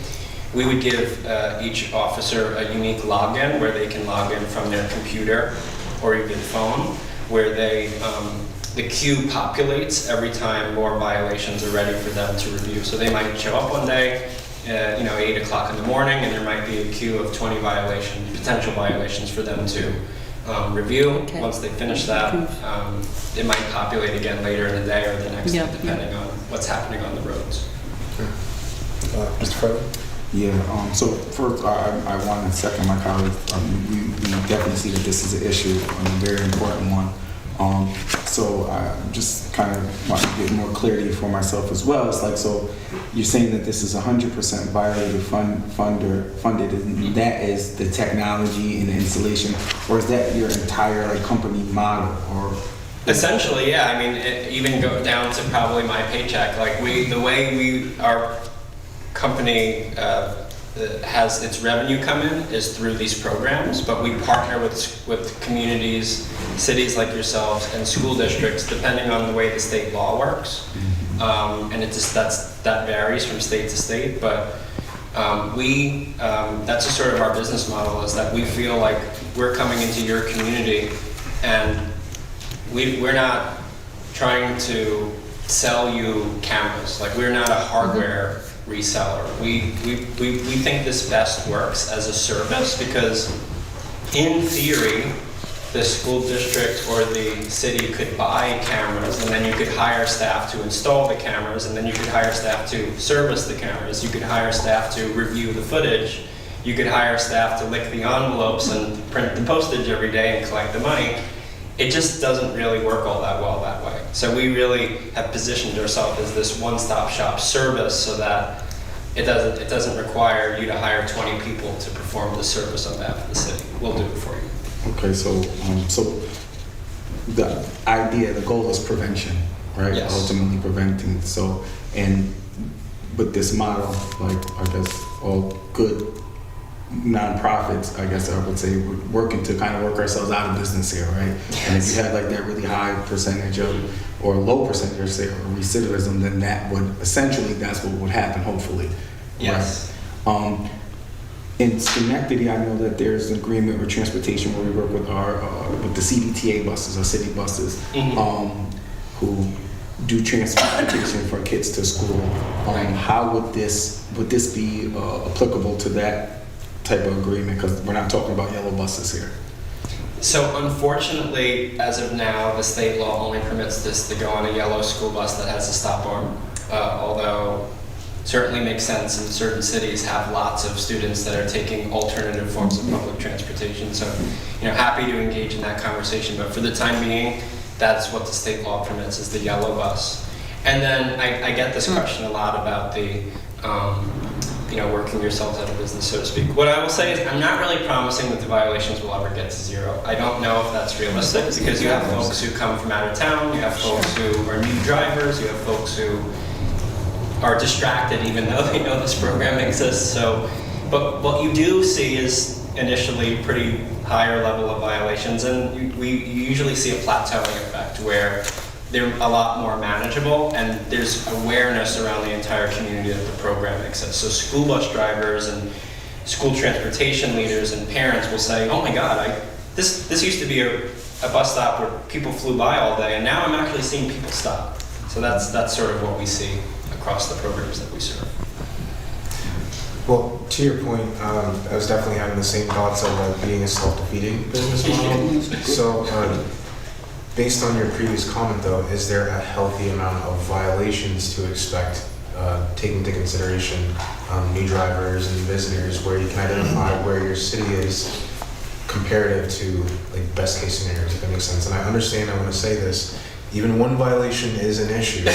We would give each officer a unique login where they can log in from their computer or even phone, where the queue populates every time more violations are ready for them to review. So they might show up one day, 8 o'clock in the morning, and there might be a queue of 20 potential violations for them to review. Okay. Once they finish that, it might populate again later in the day or the next day, depending on what's happening on the roads. Mr. Frederick? Yeah, so first, I want to second my colleague. We definitely see that this is an issue, a very important one. So I just kind of want to get more clarity for myself as well. It's like, so you're saying that this is 100% violated funded, and that is the technology and the installation, or is that your entire company model? Or essentially, yeah. I mean, it even go down to probably my paycheck. Like our company has its revenue come in is through these programs, but we partner with communities, cities like yourselves, and school districts, depending on the way the state law works. And that varies from state to state, but that's a sort of our business model, is that we feel like we're coming into your community, and we're not trying to sell you cameras. Like, we're not a hardware reseller. We think this best works as a service because, in theory, the school district or the city could buy cameras, and then you could hire staff to install the cameras, and then you could hire staff to service the cameras. You could hire staff to review the footage. You could hire staff to lick the envelopes and print the postage every day and collect the money. It just doesn't really work all that well that way. So we really have positioned ourselves as this one-stop shop service so that it doesn't require you to hire 20 people to perform the service on behalf of the city. We'll do it for you. Okay, so the idea, the goal is prevention, right? Yes. Ultimately preventing. So, and with this model, like I guess all good nonprofits, I guess I would say, we're working to kind of work ourselves out of business here, right? Yes. And if you had like that really high percentage of, or low percentage, say, or recidivism, then that would essentially, that's what would happen, hopefully. Yes. Right? In Schenectady, I know that there's an agreement with transportation where we work with our with the CDTA buses, or city buses, who do transportation for kids to school. How would this be applicable to that type of agreement? Because we're not talking about yellow buses here. So unfortunately, as of now, the state law only permits this to go on a yellow school bus that has a stop arm, although certainly makes sense, and certain cities have lots of students that are taking alternative forms of public transportation. So, happy to engage in that conversation, but for the time being, that's what the state law permits, is the yellow bus. And then I get this question a lot about the, working yourselves out of business, so to speak. What I will say is I'm not really promising that the violations will ever get to zero. I don't know if that's realistic, because you have folks who come from out of town, you have folks who are new drivers, you have folks who are distracted even though they know this program exists. So, but what you do see is initially pretty higher level of violations, and you usually see a plateauing effect where they're a lot more manageable, and there's awareness around the entire community that the program exists. So school bus drivers and school transportation leaders and parents will say, oh my God, this used to be a bus stop where people flew by all day, and now I'm actually seeing people stop. So that's sort of what we see across the programs that we serve. Well, to your point, I was definitely having the same thoughts of being a self-defeating business model. So, based on your previous comment, though, is there a healthy amount of violations to expect, taking into consideration new drivers and visitors, where you can identify where your city is comparative to like best case scenarios, if that makes sense? And I understand, I want to say this, even one violation is an issue, but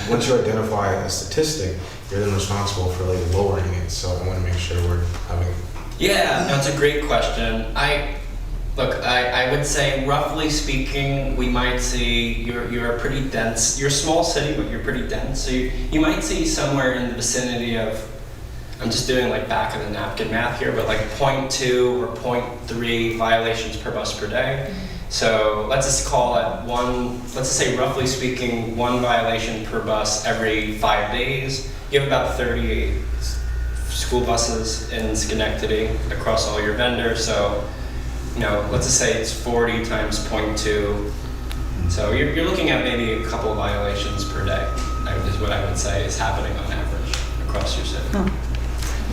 once you identify a statistic, you're then responsible for like lowering it. So I want to make sure we're having. Yeah, no, it's a great question. I would say, roughly speaking, we might see you're a pretty dense. You're a small city, but you're pretty dense. So you might see somewhere in the vicinity of, I'm just doing like back of the napkin math here, but like 0.2 or 0.3 violations per bus per day. So let's just call it let's just say roughly speaking, one violation per bus every 5 days. You have about 38 school buses in Schenectady across all your vendors. So, let's just say it's 40 times 0.2. So you're looking at maybe a couple of violations per day, is what I would say is happening on average across your city.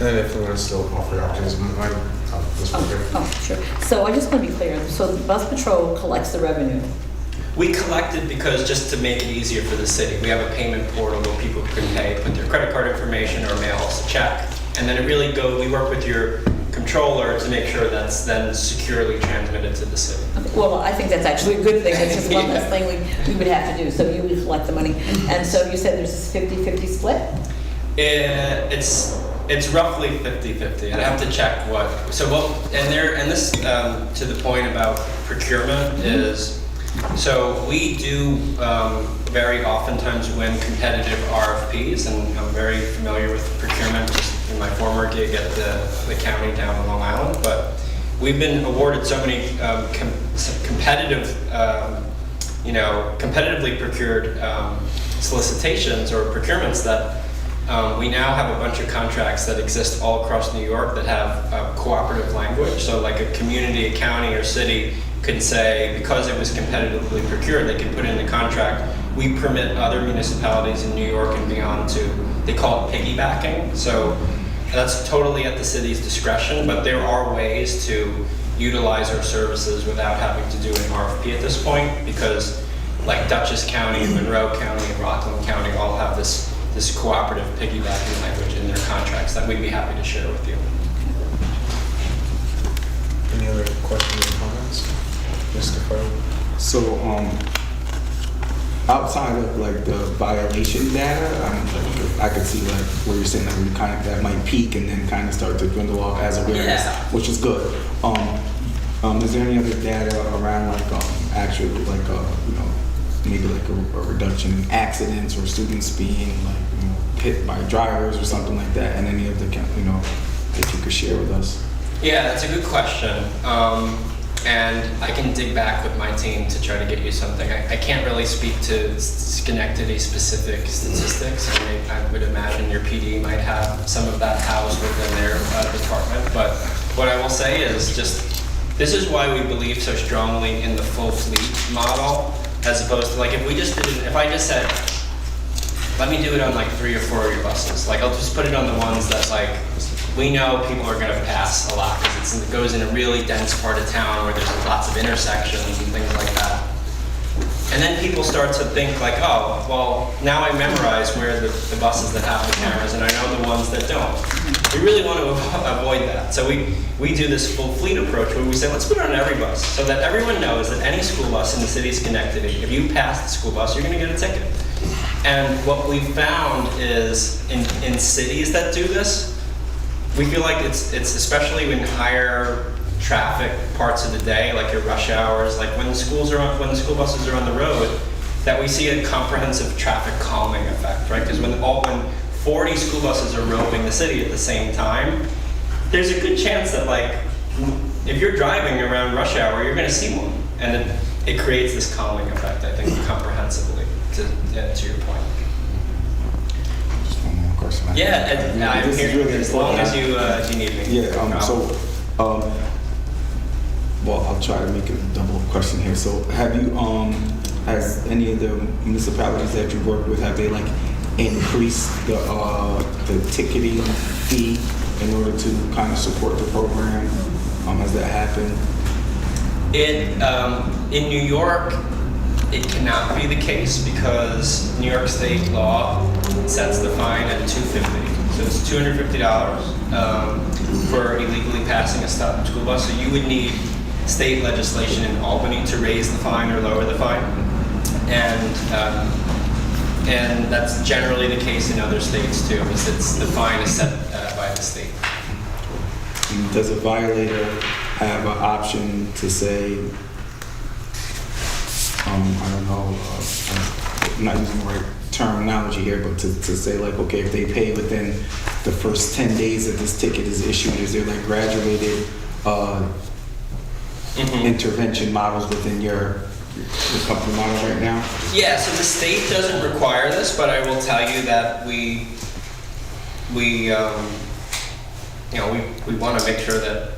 And if we want to still offer options, Sure. So I just want to be clear. So the bus patrol collects the revenue. We collected because just to make it easier for the city, we have a payment portal where people can pay, put their credit card information or mail us a check. And then it really we work with your controller to make sure that's then securely transmitted to the city. Okay. Well, I think that's actually a good thing. It's just one less thing we would have to do. So you would collect the money. And so you said there's this 50-50 split? It's roughly 50-50. I'd have to check and this to the point about procurement is, so we do very oftentimes win competitive RFPs, and I'm very familiar with procurement just in my former gig at the county down in Long Island, but we've been awarded so many competitively procured solicitations or procurements that we now have a bunch of contracts that exist all across New York that have cooperative language. So like a community, a county, or city could say, because it was competitively procured, they can put in the contract, we permit other municipalities in New York and beyond they call it piggybacking. So that's totally at the city's discretion, but there are ways to utilize our services without having to do an RFP at this point, because like Dutchess County, Monroe County, and Rockland County all have this cooperative piggybacking language in their contracts that we'd be happy to share with you. Any other questions or comments? Mr. Farrell? So, outside of like the violation data, I could see like where you're saying that we that might peak and then kind of start to dwindle off as awareness, which is good. Is there any other data around like actual like maybe like a reduction in accidents or students being like hit by drivers or something like that, and any of the that you could share with us? Yeah, that's a good question. And I can dig back with my team to try to get you something. I can't really speak to Schenectady specific statistics. I would imagine your PD might have some of that housed within their department. But what I will say is this is why we believe so strongly in the full fleet model, as opposed to like if I just said, let me do it on like 3 or 4 of your buses. Like I'll just put it on the ones that like we know people are going to pass a lot because it goes in a really dense part of town where there's lots of intersections and things like that. And then people start to think like, oh, well, now I memorize where the buses that have the cameras and I know the ones that don't. We really want to avoid that. So we do this full fleet approach where we say, let's put it on every bus so that everyone knows that any school bus in the city of Schenectady, if you pass the school bus, you're going to get a ticket. And what we found is in cities that do this, we feel like it's especially in higher traffic parts of the day, like your rush hours, like when the school buses are on the road, that we see a comprehensive traffic calming effect, right? Because when 40 school buses are roaming the city at the same time, there's a good chance that like if you're driving around rush hour, you're going to see one, and it creates this calming effect, I think, comprehensively. To your point. Just one more question. Yeah, and I'm here really as long as you need me. Yeah. Well, I'll try to make it a double question here. So, have you has any of the municipalities that you work with, have they like increased the ticketing fee in order to kind of support the program? Has that happened? In New York, it cannot be the case because New York state law sets the fine at $250. So it's $250 for illegally passing a stop school bus. So you would need state legislation in Albany to raise the fine or lower the fine, and that's generally the case in other states too. The fine is set by the state. Does a violator have an option to say, I don't know, I'm not using the right terminology here, but to say like, okay, if they pay within the first 10 days that this ticket is issued, is there like graduated intervention models within your company model right now? Yeah, so the state doesn't require this, but I will tell you that we want to make sure that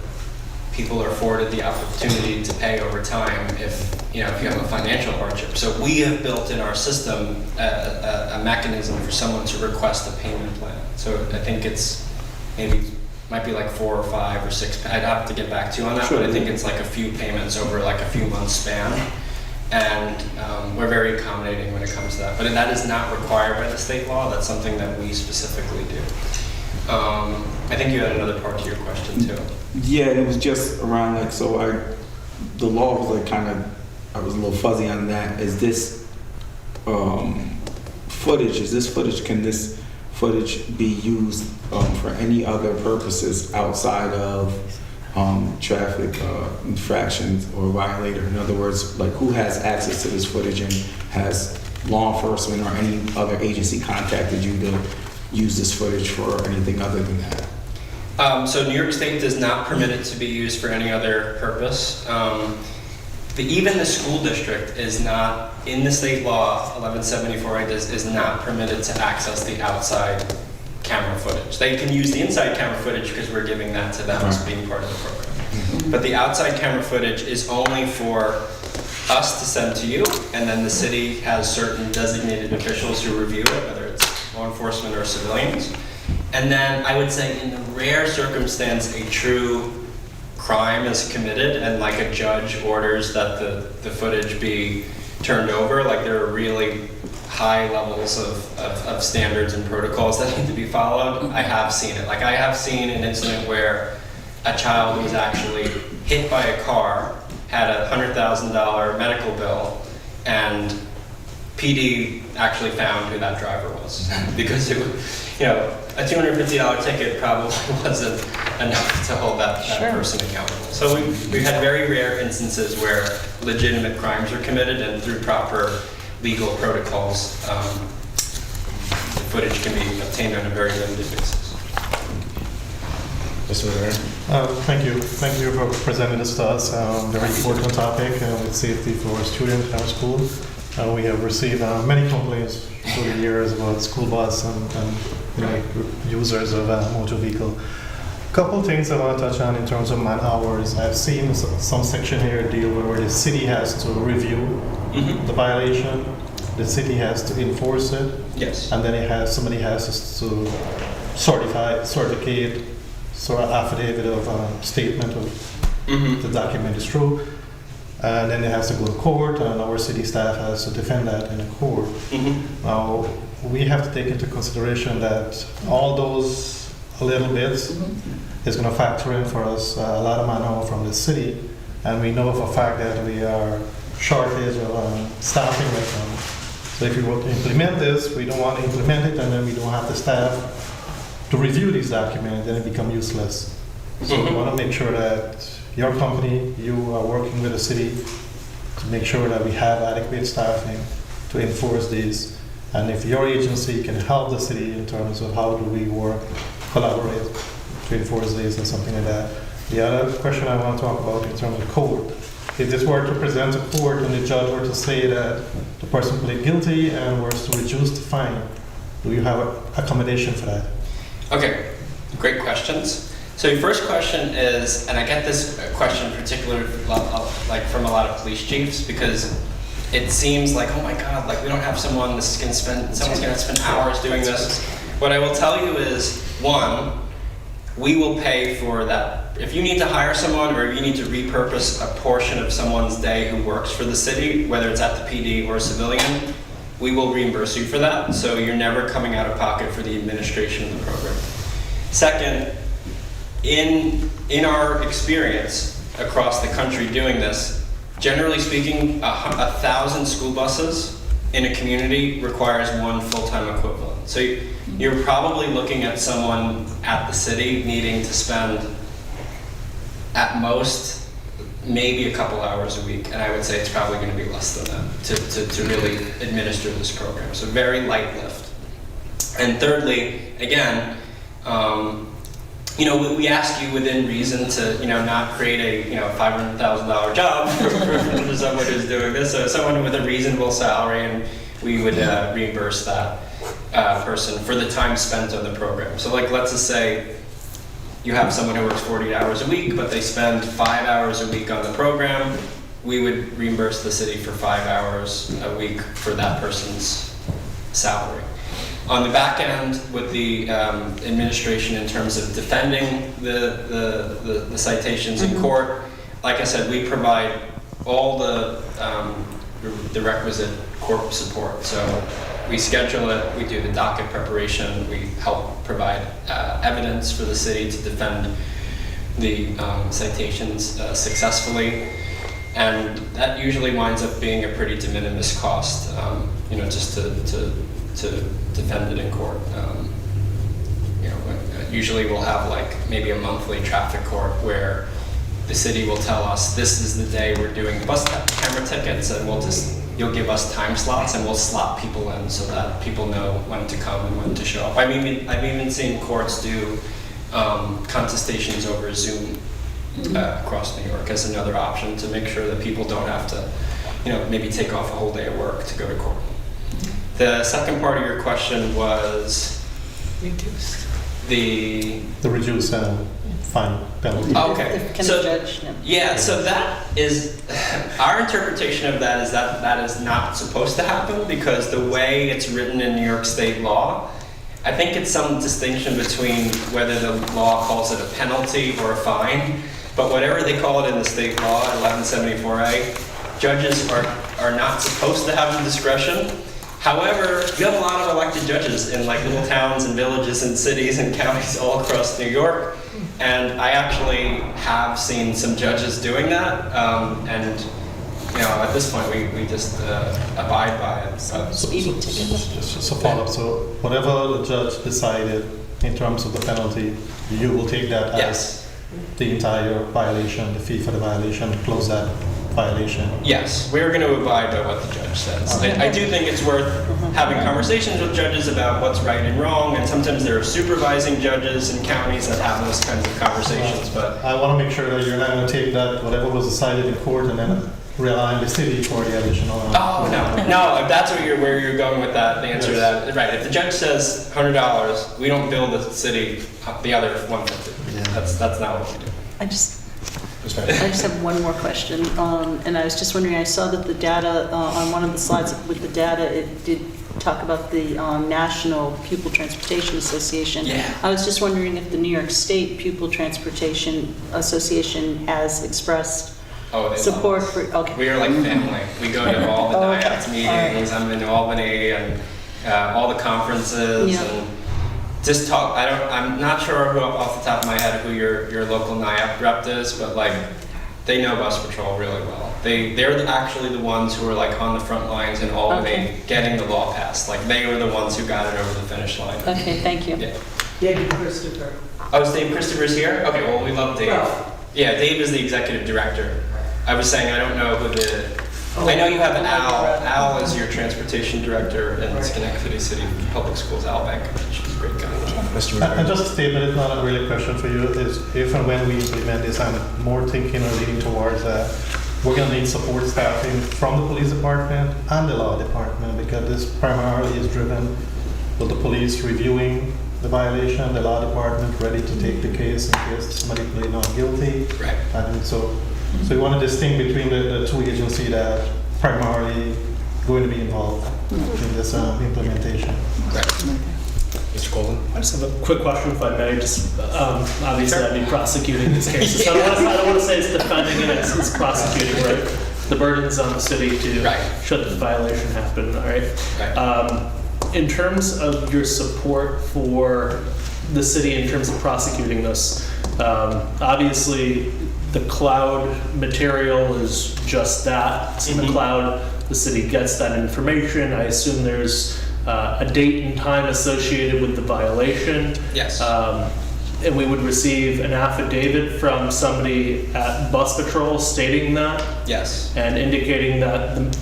people are afforded the opportunity to pay over time if you have a financial hardship. So we have built in our system a mechanism for someone to request a payment plan. So I think it's might be like 4 or 5 or 6. I'd have to get back to you on that, but I think it's like a few payments over like a few months span. And we're very accommodating when it comes to that. But that is not required by the state law. That's something that we specifically do. I think you had another part to your question too. Yeah, it was just around like, the law was like I was a little fuzzy on that. Is this footage, can this footage be used for any other purposes outside of traffic infractions or violator? In other words, like who has access to this footage, and has law enforcement or any other agency contacted you to use this footage for anything other than that? So New York State does not permit it to be used for any other purpose. Even the school district is not, in the state law, 1174 is not permitted to access the outside camera footage. They can use the inside camera footage because we're giving that to them as being part of the program. But the outside camera footage is only for us to send to you, and then the city has certain designated officials who review it, whether it's law enforcement or civilians. And then I would say in the rare circumstance a true crime is committed and like a judge orders that the footage be turned over, like there are really high levels of standards and protocols that need to be followed, I have seen it. Like I have seen an incident where a child was actually hit by a car, had a $100,000 medical bill, and PD actually found who that driver was because it, a $250 ticket probably wasn't enough to hold that person accountable. So we've had very rare instances where legitimate crimes are committed, and through proper legal protocols, the footage can be obtained on a very limited basis. Mr. Rivera? Thank you. Thank you for presenting this to us. Very important topic with safety for students in our school. We have received many complaints through the years about school bus and users of motor vehicle. Couple things I want to touch on in terms of man hours. I've seen some section here deal where the city has to review the violation, the city has to enforce it, Yes. and then somebody has to certificate, sort of affidavit of statement of the document is true, and then it has to go to court, and our city staff has to defend that in the court. Now, we have to take into consideration that all those little bits is going to factor in for us a lot of manpower from the city, and we know for a fact that we are shortage of staffing right now. So if we want to implement this, we don't want to implement it, and then we don't have the staff to review these documents, then it becomes useless. So we want to make sure that your company, you are working with the city to make sure that we have adequate staffing to enforce these. And if your agency can help the city in terms of how do we work, collaborate to enforce these and something like that. The other question I want to talk about in terms of court. If this were to present to court and the judge were to say that the person pleaded guilty and was to reduce the fine, do you have accommodation for that? Okay, great questions. So your first question is, and I get this question particularly like from a lot of police chiefs, because it seems like, oh my God, like we don't have someone, someone's gonna spend hours doing this. What I will tell you is, one, we will pay for that. If you need to hire someone or you need to repurpose a portion of someone's day who works for the city, whether it's at the PD or a civilian, we will reimburse you for that. So you're never coming out of pocket for the administration of the program. Second, in our experience across the country doing this, generally speaking, 1,000 school buses in a community requires one full-time equivalent. So you're probably looking at someone at the city needing to spend at most maybe a couple hours a week, and I would say it's probably going to be less than that to really administer this program. So very light lift. And thirdly, again, we ask you within reason to, not create a, $500,000 job for someone who's doing this. So someone with a reasonable salary, and we would reimburse that person for the time spent on the program. So like, let's just say you have someone who works 40 hours a week, but they spend 5 hours a week on the program. We would reimburse the city for 5 hours a week for that person's salary. On the back end, with the administration in terms of defending the citations in court, like I said, we provide all the requisite court support. So we schedule it, we do the docket preparation, we help provide evidence for the city to defend the citations successfully. And that usually winds up being a pretty de minimis cost, just to defend it in court. Usually we'll have like maybe a monthly traffic court where the city will tell us this is the day we're doing bus camera tickets, and you'll give us time slots and we'll slot people in so that people know when to come and when to show up. I've even seen courts do contestations over Zoom across New York as another option to make sure that people don't have to, maybe take off a whole day of work to go to court. The second part of your question was the reduced fine penalty. Okay. So that is our interpretation of that is that is not supposed to happen, because the way it's written in New York State law, I think it's some distinction between whether the law calls it a penalty or a fine. but whatever they call it in the state law, 1174A, judges are not supposed to have the discretion. However, you have a lot of elected judges in like little towns and villages and cities and counties all across New York. And I actually have seen some judges doing that. And you know, at this point, we just abide by it. So. Speeding tickets. Just a follow-up. So whatever the judge decided in terms of the penalty, you will take that as the entire violation, the fee for the violation, close that violation. Yes, we're going to abide by what the judge says. I do think it's worth having conversations with judges about what's right and wrong, and sometimes there are supervising judges in counties that have those kinds of conversations. But I want to make sure that you're not going to take that, whatever was decided in court, and then rely on the city for the additional. oh no, if that's what where you're going with that, the answer to that, right? If the judge says $100, we don't bill the city the other $150. Yeah. That's not what we do. I just have one more question, and I was just wondering, I saw that the data, on one of the slides with the data, it did talk about the National Pupil Transportation Association. Yeah. I was just wondering if the New York State Pupil Transportation Association has expressed Oh, they support love us. for, okay. We are like family. We go to all the Oh, okay. NIAPS meetings. I'm in Albany and all the conferences Yeah. and just talk. I'm not sure who off the top of my head who your local NIAP rep is, but like they know Bus Patrol really well. They're actually the ones who are like on the front lines in Albany Okay. getting the law passed. Like they were the ones who got it over the finish line. Okay, thank you. Yeah. David Christopher. Oh, is Dave Christopher's here? Okay, well we love Dave. Well- Yeah, Dave is the executive director. I was saying I don't know who I know you have Al. Al is your transportation director in Schenectady City Public Schools, Al Bank. She's a great guy. Mr. And McCarthy. just a statement, it's not a really question for you, is if and when we implement this, I'm more thinking or leaning towards that we're going to need support staffing from the police department and the law department, because this primarily is driven with the police reviewing the violation, the law department ready to take the case in case somebody plead not guilty. Right. And so we want to distinguish between the two agencies that primarily going to be involved in this implementation. Right. Mr. Golden? I just have a quick question, if I may. Just obviously, I'd be prosecuting these cases. I don't want to say it's defending it; it's prosecuting. Right? The burden is on the city to should the violation happen. All right. Right. In terms of your support for the city in terms of prosecuting this, obviously the cloud material is just that. It's in the cloud. The city gets that information. I assume there's a date and time associated with the violation. Yes. And we would receive an affidavit from somebody at Bus Patrol stating that Yes. and indicating that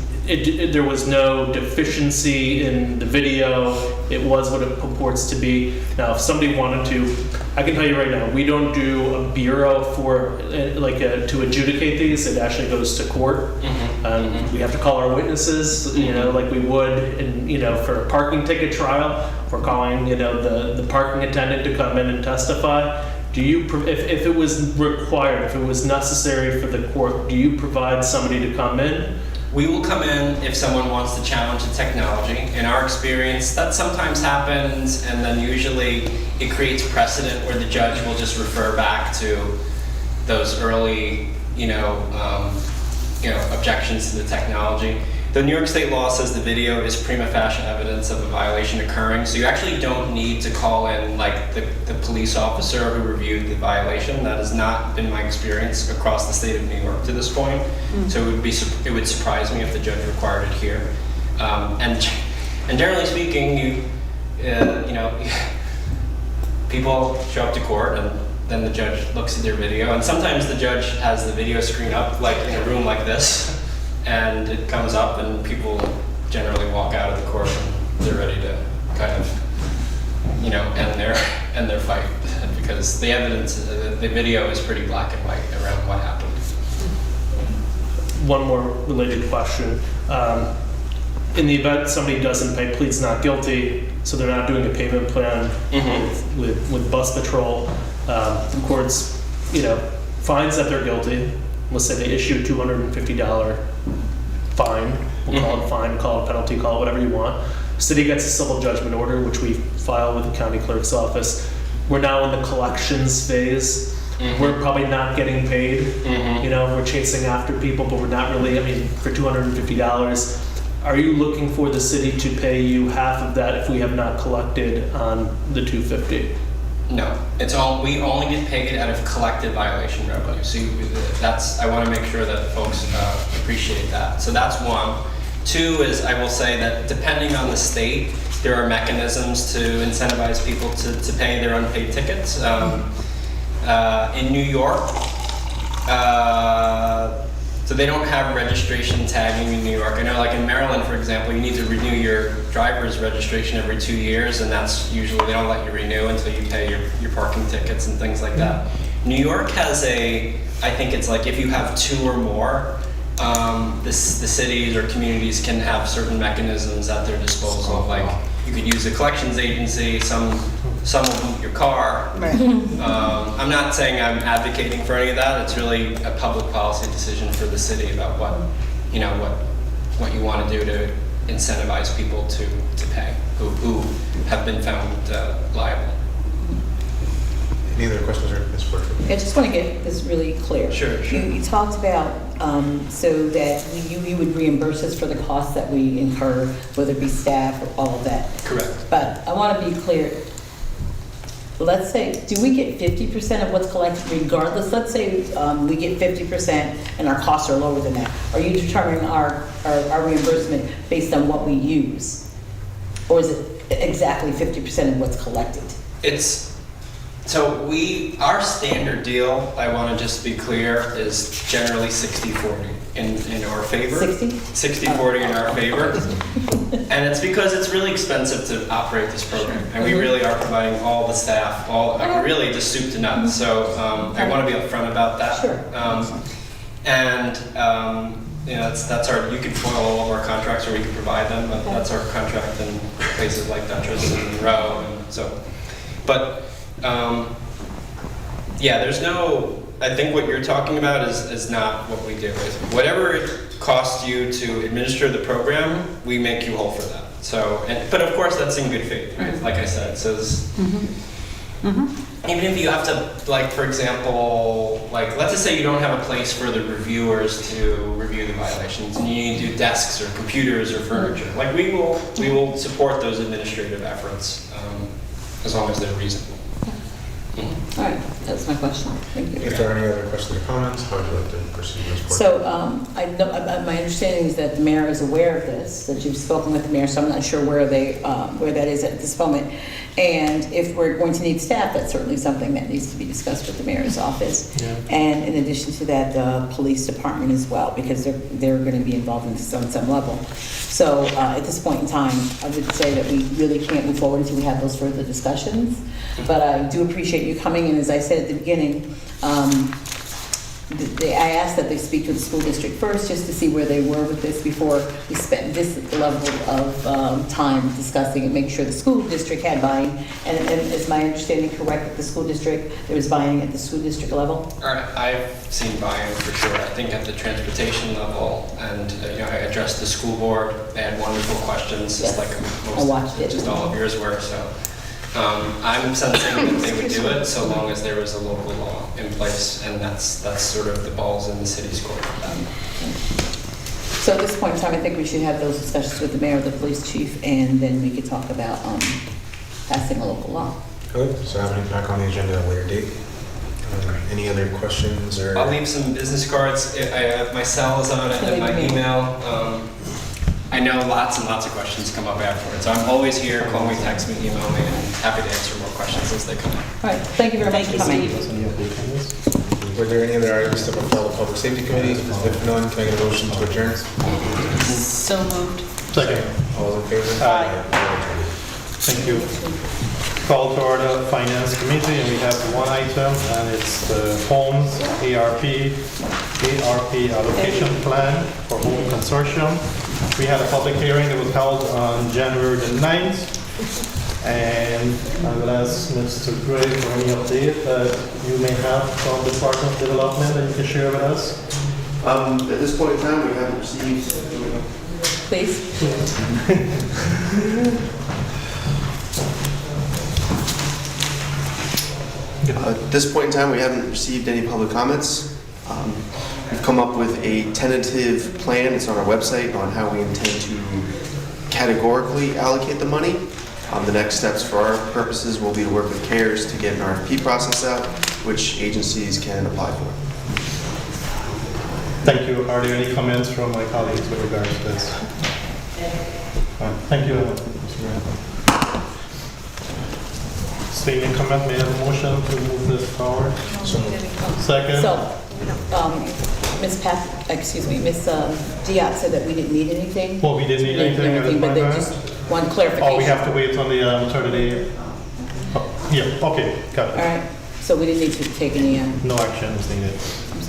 there was no deficiency in the video. It was what it purports to be. Now, if somebody wanted to, I can tell you right now, we don't do a bureau for to adjudicate these. It actually goes to court. We have to call our witnesses, like we would, for a parking ticket trial. We're calling, the parking attendant to come in and testify. Do you, if it was required, if it was necessary for the court, do you provide somebody to come in? We will come in if someone wants to challenge the technology. In our experience, that sometimes happens, and then usually it creates precedent where the judge will just refer back to those early, objections to the technology. The New York State law says the video is prima facie evidence of a violation occurring, so you actually don't need to call in like the police officer who reviewed the violation. That has not been my experience across the state of New York to this point. So it would surprise me if the judge required it here. And generally speaking, people show up to court and then the judge looks at their video, and sometimes the judge has the video screen up like in a room like this. And it comes up and people generally walk out of the court and they're ready to kind of, end their fight because the evidence, the video is pretty black and white around what happened. One more related question. In the event somebody doesn't pay, pleads not guilty, so they're not doing a payment plan with Bus Patrol, the courts, finds that they're guilty. Let's say they issue a $250 fine. We'll call it fine, call it penalty, call it whatever you want. City gets a civil judgment order, which we file with the county clerk's office. We're now in the collections phase. we're probably not getting paid. You know, we're chasing after people, but we're not really, I mean, for $250, are you looking for the city to pay you half of that if we have not collected on the $250? No, it's all, we only get paid out of collected violation revenue. So that's, I want to make sure that folks appreciate that. So that's one. Two is, I will say that depending on the state, there are mechanisms to incentivize people to pay their unpaid tickets. In New York, so they don't have registration tagging in New York. I know like in Maryland, for example, you need to renew your driver's registration every 2 years, and that's usually, they don't let you renew until you pay your parking tickets and things like that. New York has I think it's like if you have 2 or more, the cities or communities can have certain mechanisms at their disposal. Like you could use a collections agency, some will boot your car. Right. I'm not saying I'm advocating for any of that. It's really a public policy decision for the city about what you want to do to incentivize people to pay who have been found liable. Any other questions or Ms. Porter? I just want to get this really clear. Sure. You talked about so that you would reimburse us for the costs that we incur, whether it be staff or all of that. Correct. But I want to be clear. Let's say, do we get 50% of what's collected regardless? Let's say we get 50% and our costs are lower than that. Are you determining our reimbursement based on what we use? Or is it exactly 50% of what's collected? So our standard deal, I want to just be clear, is generally 60-40 in our favor. 60-40 in our favor. And it's because it's really expensive to operate this program. And we really are providing all the staff, really just soup to nuts. So I want to be upfront about that. Sure. That's our, you can foil all of our contracts or we can provide them, but that's our contract in places like Dutchess and Monroe. And so, but there's no, I think what you're talking about is not what we do. Whatever it costs you to administer the program, we make you whole for that. So, but of course that's in good faith, right? Like I said, it says, even if you have to, like, for example, like, let's just say you don't have a place for the reviewers to review the violations and you need to do desks or computers or furniture. Like, we will support those administrative efforts as long as they're reasonable. All right, that's my question. Thank you. If there are any other questions or comments, how would you like to proceed, Ms. Porter? So I know, my understanding is that the mayor is aware of this, that you've spoken with the mayor, so I'm not sure where that is at this moment. And if we're going to need staff, that's certainly something that needs to be discussed with the mayor's office. Yeah. And in addition to that, the police department as well, because they're going to be involved in this on some level. So at this point in time, I would say that we really can't move forward until we have those further discussions. But I do appreciate you coming in. As I said at the beginning, I asked that they speak to the school district first, just to see where they were with this before we spent this level of time discussing it, make sure the school district had buy-in. And is my understanding correct that the school district, there was buy-in at the school district level? I've seen buy-in for sure. I think at the transportation level, and I addressed the school board. They had wonderful questions, just like just all of yours were. So I'm sensing that they would do it so long as there was a local law in place, and that's sort of the ball's in the city's court. So at this point in time, I think we should have those discussions with the mayor, the police chief, and then we could talk about passing a local law. Good, so having it back on the agenda at a later date. Any other questions or? I'll leave some business cards. My cell is on it and my email. I know lots and lots of questions come up afterwards. So I'm always here. Call me, text me, email me, and happy to answer more questions as they come up. All right, thank you very much for coming. Were there any other items to before the Public Safety Committee? If none, can I get a motion to adjourn? So moved. Second. All in favor? Aye. Thank you. Call to order Finance Committee, and we have one item, and it's the Homes ARP allocation plan for Home Consortium. We had a public hearing that was held on January the 9th, and I will ask Mr. Gray for any update that you may have from the Department of Development that you can share with us. At this point in time, we haven't received. Please. Yeah. At this point in time, we haven't received any public comments. We've come up with a tentative plan, it's on our website, on how we intend to categorically allocate the money. The next steps for our purposes will be to work with CARES to get an RFP process out, which agencies can apply for. Thank you. Are there any comments from my colleagues with regards to this? Thank you, Mr. Graham. Seeing any comment, may I have a motion to move this forward? Second? So, Ms. Diop said that we didn't need anything. Well, we didn't need anything at this But point, there's right? just one clarification. Oh, we have to wait on the maternity? Oh, yeah, okay, got All it. right, so we didn't need to take any, No action is needed.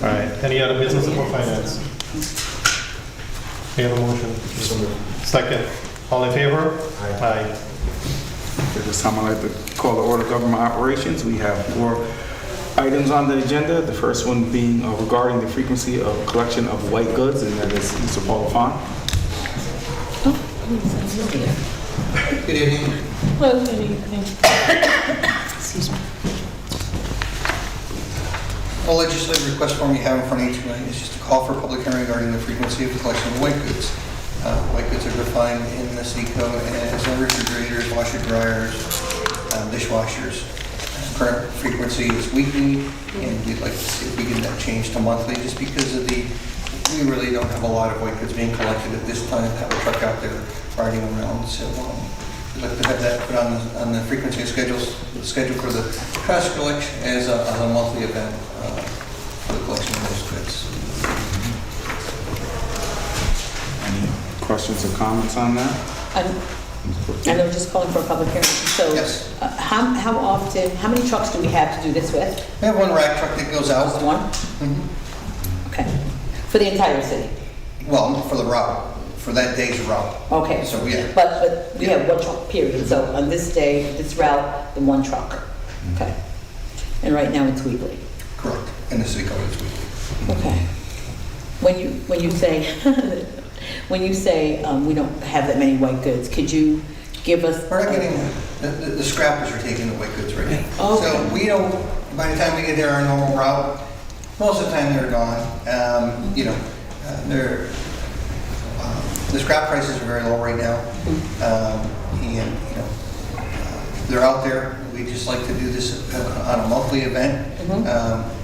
All right, any other business or finance? May I have a motion? Second. All in favor? Aye. At this time, I'd like to call the order of government operations. We have 4 items on the agenda. The first one being regarding the frequency of collection of white goods, and that is Mr. Paul Lafon. Good evening. Hello, good evening. Excuse me. A legislative request form you have in front of you tonight is just a call for public hearing regarding the frequency of the collection of white goods. White goods are defined in the city code as refrigerators, washer dryers, dishwashers. Current frequency is weekly, and we'd like to see if we get that changed to monthly, just because of we really don't have a lot of white goods being collected at this time, have a truck out there riding around, so we'd like to have that put on the frequency schedule for the trash collection as a monthly event for the collection of those goods. Any questions or comments on that? I know we're just calling for a public hearing, so Yes. how often, how many trucks do we have to do this with? We have one rack truck that goes out. Just one? Mhm. Okay. For the entire city? Well, for the route, for that day's route. Okay. So, yeah. But we have one truck, period. So on this day, this route, the one truck. Okay. And right now it's weekly. Correct. In the city code, it's weekly. Okay. When you say we don't have that many white goods, could you give us? We're not getting, the scrappers are taking the white goods right now. Okay. So we don't, by the time we get there, our normal route, most of the time they're gone. The scrap prices are very low right now. They're out there. We just like to do this on a monthly event.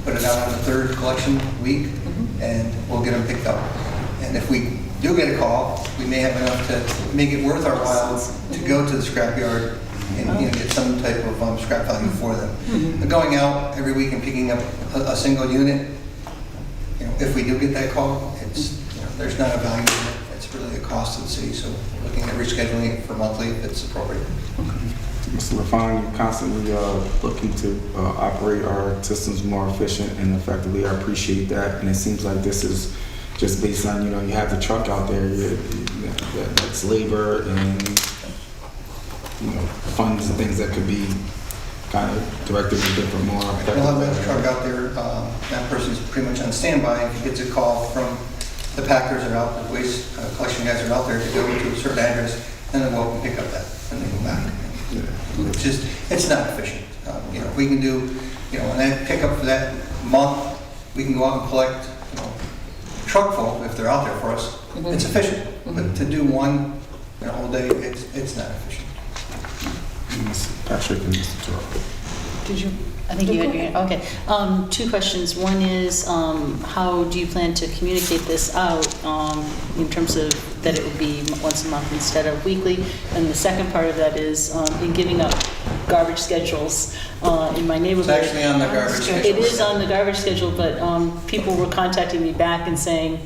Put it out on the 3rd collection week, and we'll get them picked up. And if we do get a call, we may have enough to make it worth our while to go to the scrap yard and get some type of scrap value for them. But going out every week and picking up a single unit, if we do get that call, it's there's not a value in it. It's really a cost to the city. So we're looking at rescheduling it for monthly if it's appropriate. Mr. Lafon, you're constantly looking to operate our systems more efficient and effectively. I appreciate that. And it seems like this is just based on, you have the truck out there, that's labor and, funds and things that could be kind of directed a bit more We'll have effectively. that truck out there. That person's pretty much on standby. If he gets a call from the packers that are out, the waste collection guys are out there to go to a certain address, then they'll go up and pick up that, and they go back. It's not efficient. We can do, when that pickup for that month, we can go out and collect, truck full if they're out there for us. It's efficient, but to do one whole day, it's not efficient. Ms. Patrick and Mr. Terrell. Did you? I think you had your hand. Okay. 2 questions. One is, how do you plan to communicate this out in terms of that it would be once a month instead of weekly? And the second part of that is in giving up garbage schedules in my neighborhood. It's actually on the garbage schedule. It is on the garbage schedule, but people were contacting me back and saying,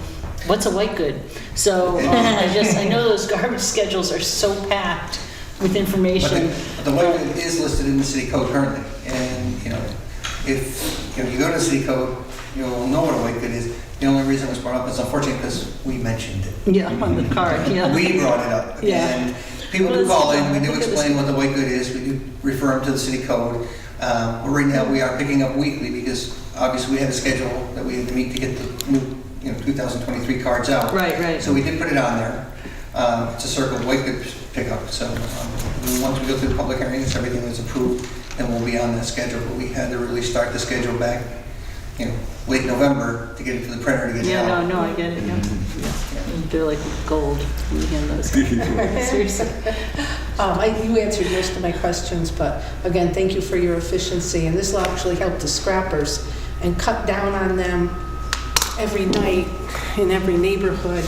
what's a white good? So I know those garbage schedules are so packed with information. But the white good is listed in the city code currently, and if you go to the city code, you'll know what a white good is. The only reason it was brought up is unfortunate because we mentioned it. Yeah, on the card, yeah. We brought it up. Yeah. And people do call in, we do explain what the white good is, we do refer them to the city code. But right now, we are picking up weekly because obviously we had a schedule that we had to meet to get the new 2023 cards out. Right. So we did put it on there. It's a circle white good pickup. So once we go through the public hearings, everything is approved, then we'll be on that schedule. But we had to really start the schedule back, late November to get it to the printer to get it Yeah, out. no, I get it, yeah. They're like gold when you hand those. Seriously. You answered most of my questions, but again, thank you for your efficiency. And this will actually help the scrappers and cut down on them every night in every neighborhood,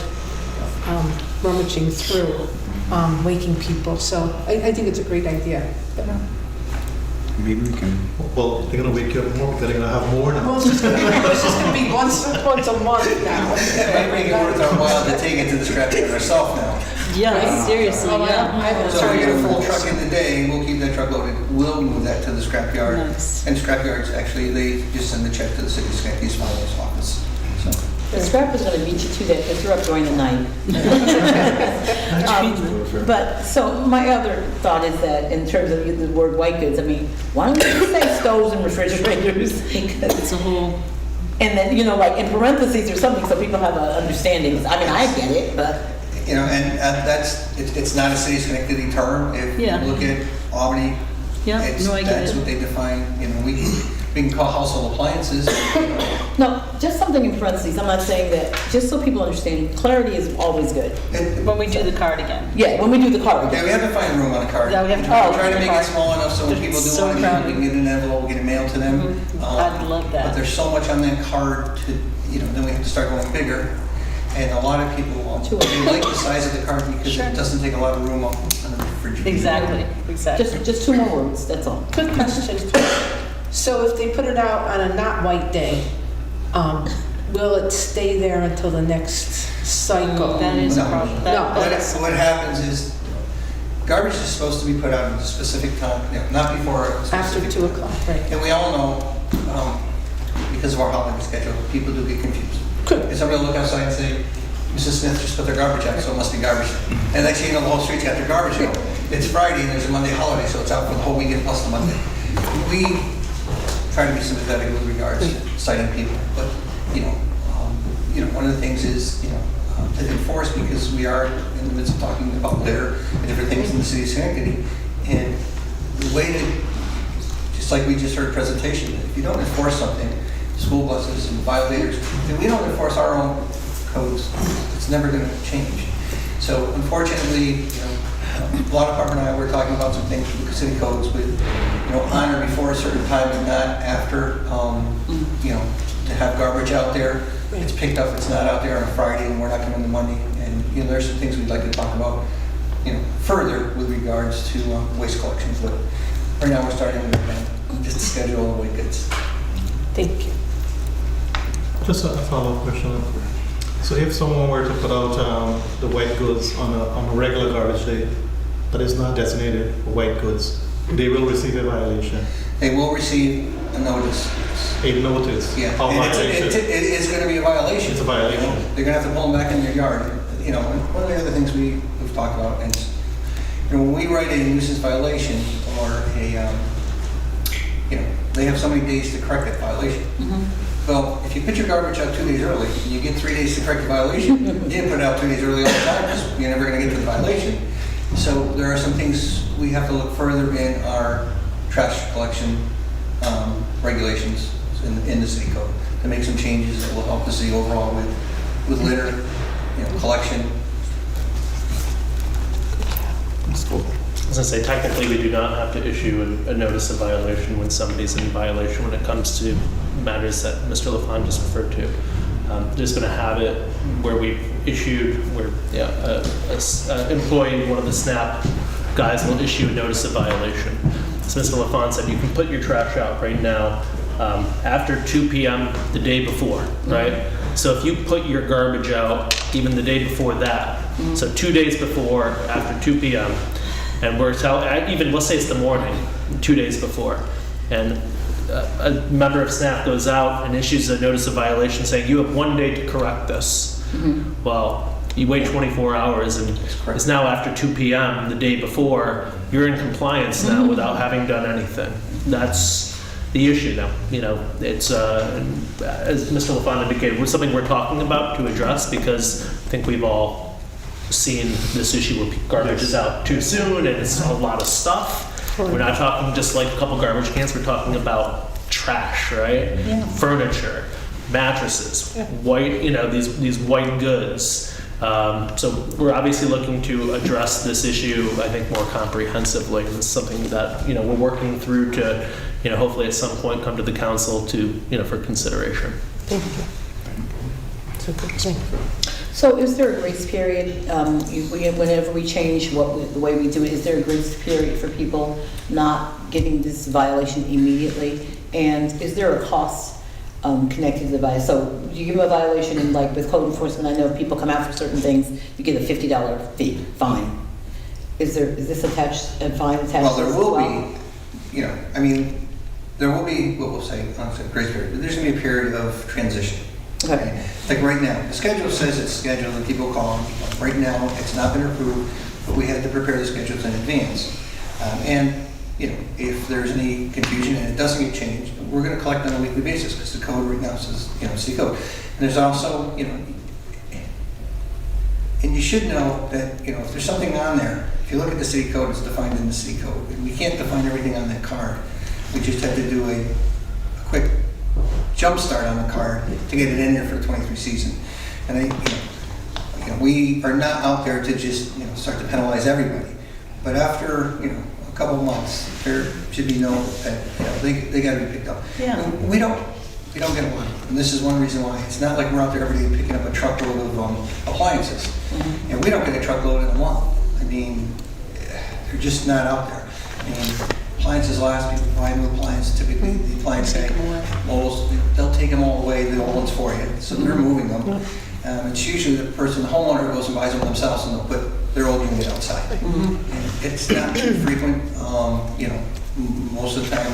rummaging through, waking people. So I think it's a great idea. But, Maybe we can. Well, they're gonna wake you up more, they're gonna have more now. well, it's just gonna be once a month now. It might make it worth our while to take it to the scrapyard ourselves now. Yeah, seriously, Oh, yeah. I have a So we get a full trailer. truck in the day, we'll keep that truck loaded, we'll move that to the scrapyard. Nice. And scrapyards, actually, they just send the check to the city of Schenectady's finance office. So, The scrapper's gonna beat you to that because you're up during the night. But, so my other thought is that in terms of the word white goods, I mean, why don't we just say stoves and refrigerators? Because It's a whole, and then, like in parentheses or something, so people have an understanding. I mean, I get it, but and it's not a city of Schenectady term. If you Yeah. look at Albany, yeah, no, I get that's what it. they define, we can call household appliances. no, just something in parentheses. I'm not saying that, just so people understand, clarity is always good. When we do the card again. Yeah, when we do the card. Okay, we have to find room on the card. Yeah, we have to Try find to make room. it small enough so when It's people do so want to crowded. we can get an envelope, get it mailed to them. I'd love that. But there's so much on that card to, then we have to start going bigger. And a lot of people they like the size of the card because Sure. it doesn't take a lot of room on the refrigerator. Exactly. Just two more words, that's all. Good question. So if they put it out on a not white day, will it stay there until the next cycle? That is a No. problem. No. What happens is garbage is supposed to be put out at a specific time, not before a After specific 2 o'clock, right? And we all know, because of our holiday schedule, people do get confused. Good. And somebody will look outside and say, Mrs. Smith just put their garbage out, so it must be garbage. And next thing you know, the whole street's got their garbage out. It's Friday and there's a Monday holiday, so it's out for the whole weekend plus the Monday. We try to be sympathetic with regards to citing people, but, one of the things is, to enforce, because we are in the midst of talking about litter and different things in the city of Schenectady. And the way to, just like we just heard a presentation, if you don't enforce something, school buses and violators, if we don't enforce our own codes, it's never going to change. So unfortunately, law department and I were talking about some things with the city codes with, on or before a certain time and not after, to have garbage out there. It's picked up, it's not out there on a Friday and we're not coming to Monday. And, there's some things we'd like to talk about, further with regards to waste collections. But right now we're starting with just to schedule all the white goods. Thank you. Just a follow-up question. So if someone were to put out the white goods on a regular garbage day that is not designated for white goods, they will receive a violation. They will receive a notice. A notice. Yeah, Of and violation. it is going to be a violation. It's a violation. They're going to have to pull them back in their yard. And one of the other things we've talked about is, when we write a nuisance violation or they have so many days to correct that violation. Well, if you put your garbage out 2 days early, and you get 3 days to correct the violation, you didn't put it out 2 days early all the time because you're never going to get to the violation. So there are some things we have to look further in our trash collection regulations in the city code to make some changes that will help the city overall with litter, collection. I was going to say, technically, we do not have to issue a notice of violation when somebody's in violation when it comes to matters that Mr. LaFawn just referred to. Just going to have it where we've issued, where an employee, one of the SNAP guys will issue a notice of violation. As Mr. LaFawn said, you can put your trash out right now after 2 p.m. the day before, right? So if you put your garbage out even the day before that, so 2 days before, after 2 p.m., and we're even let's say it's the morning, 2 days before, and a member of SNAP goes out and issues a notice of violation saying you have 1 day to correct this. Well, you wait 24 hours and it's now after 2 p.m. the day before, you're in compliance now without having done anything. That's the issue now. It's as Mr. LaFawn indicated, it's something we're talking about to address because I think we've all seen this issue where garbage is out too soon and it's a lot of stuff. We're not talking just like a couple garbage cans, we're talking about trash, right? Yeah. Furniture, mattresses, white, these white goods. So we're obviously looking to address this issue, I think, more comprehensively. And it's something that, we're working through to, hopefully at some point come to the council to, for consideration. Thank you. It's a good thing. So is there a grace period, whenever we change the way we do it, is there a grace period for people not getting this violation immediately? And is there a cost connected to the violation? So you give them a violation, and like with code enforcement, I know people come out for certain things, you get a $50 fine. Is this attached, a fine attached? Well, there to this will as well? be, there will be, what we'll say, grace period, but there's going to be a period of transition. Okay. Like right now, the schedule says it's scheduled and people call. Right now, it's not been approved, but we had to prepare the schedules in advance. And, if there's any confusion and it doesn't get changed, we're going to collect on a weekly basis because the code right now says, city code. And there's also, and you should know that, if there's something on there, if you look at the city code, it's defined in the city code. And we can't define everything on that card. We just have to do a quick jump start on the card to get it in there for the 23 season. And we are not out there to just start to penalize everybody. But after a couple of months, there should be no they got to be picked up. Yeah. And we don't get a lot. And this is one reason why. It's not like we're out there every day picking up a truckload of appliances. Mm-hmm. And we don't get a truckload in a month. I mean, they're just not out there. And appliances last, people buy a new appliance, typically the appliance guy, they'll take them all away, the old ones for you, so they're moving them. It's usually the homeowner who goes and buys them themselves and they'll put their old unit outside. And it's not too frequent, most of the time,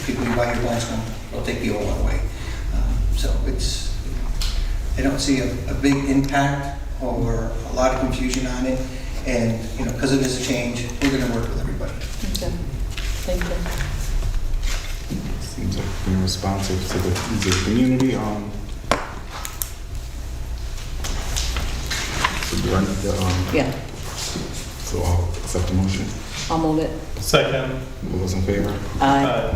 people who buy your appliance, they'll take the old one away. So I don't see a big impact or a lot of confusion on it, and because it is a change, we're going to work with everybody. Okay. Thank you. Seems like being responsive to the community. So do I need to, Yeah, so I'll accept the motion? I'll move it. Second. All those in favor? Aye.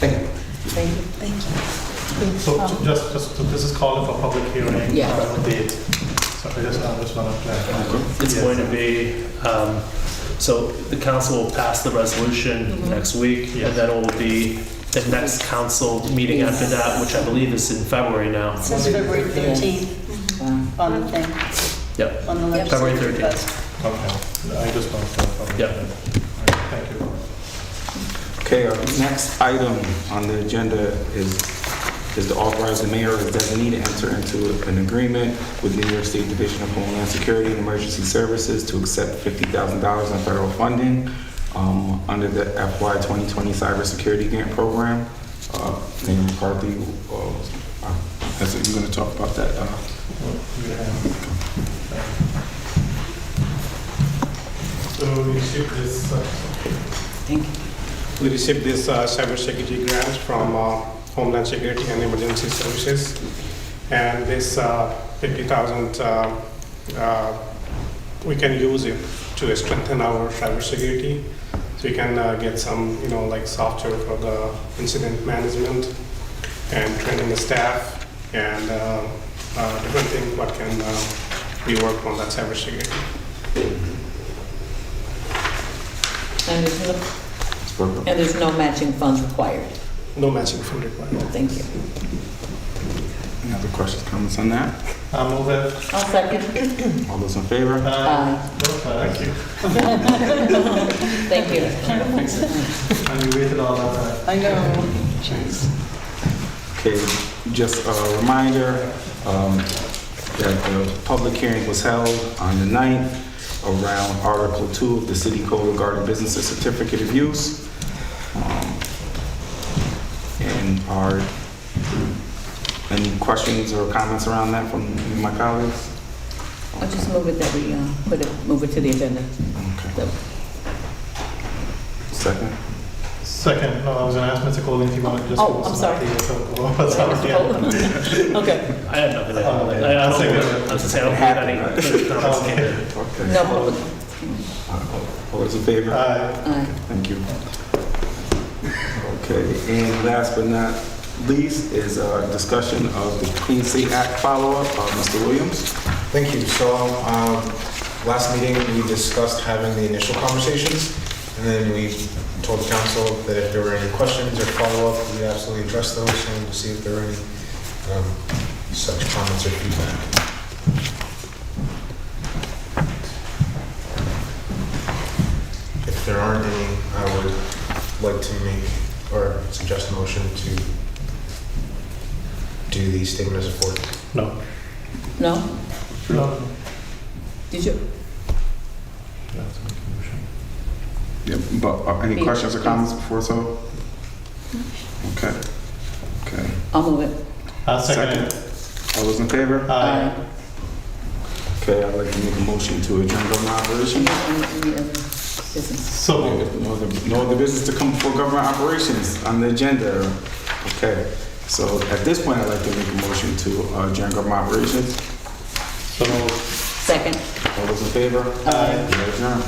Thank you. Thank you. Thank you. So just this is calling for public hearing. Yeah. Date. So I just want to clarify. It's going to be, so the council will pass the resolution next week, and then it will be the next council meeting after that, which I believe is in February now. It says February 13th on the thing, Yep, on the February legislative 13th. request. Okay. I just want to clarify. Yep. Thank you. Okay, our next item on the agenda is to authorize the mayor as designee to enter into an agreement with New York State Division of Homeland Security and Emergency Services to accept $50,000 in federal funding under the FY 2020 Cybersecurity Grant Program. Mayor McCarthy, you're going to talk about that? So we received this. Thank you. We received this cybersecurity grant from Homeland Security and Emergency Services, and this 50,000 we can use it to strengthen our cybersecurity. So we can get some, like software for the incident management and training the staff and different things what can we work on that cybersecurity. And there's no matching funds required. No matching fund required. Thank you. Any other questions, comments on that? I'll move it. I'll second. All those in favor? Aye. Thank you. Thank you. And we waited all that time. I know. Okay, just a reminder that the public hearing was held on the 9th around Article 2 of the City Code regarding business certificate of use. And are any questions or comments around that from any of my colleagues? I'll just move it that we move it to the agenda. Okay. Second. No, I was going to ask Mr. Colvin if you want to just... Oh, I'm sorry. Okay. I have nothing to add. I was going to say, I don't have any comments. Okay. No. All those in favor? Aye. Thank you. Okay, and last but not least is a discussion of the Clean State Act follow-up. Mr. Williams? Thank you. So, last meeting, we discussed having the initial conversations, and then we told council that if there were any questions or follow-up, we'd absolutely address those and to see if there were any such comments or feedback. If there aren't any, I would like to make or suggest a motion to do the statement as a board. No. No? No. Did you? Yeah, but any questions or comments before so? Okay. Okay. I'll move it. I'll second it. All those in favor? Aye. Okay, I'd like to make a motion to adjourn government operations. So moved. No other business to come before government operations on the agenda. Okay, so at this point, I'd like to make a motion to adjourn government operations. So moved. Second. All those in favor? Aye. We are adjourned.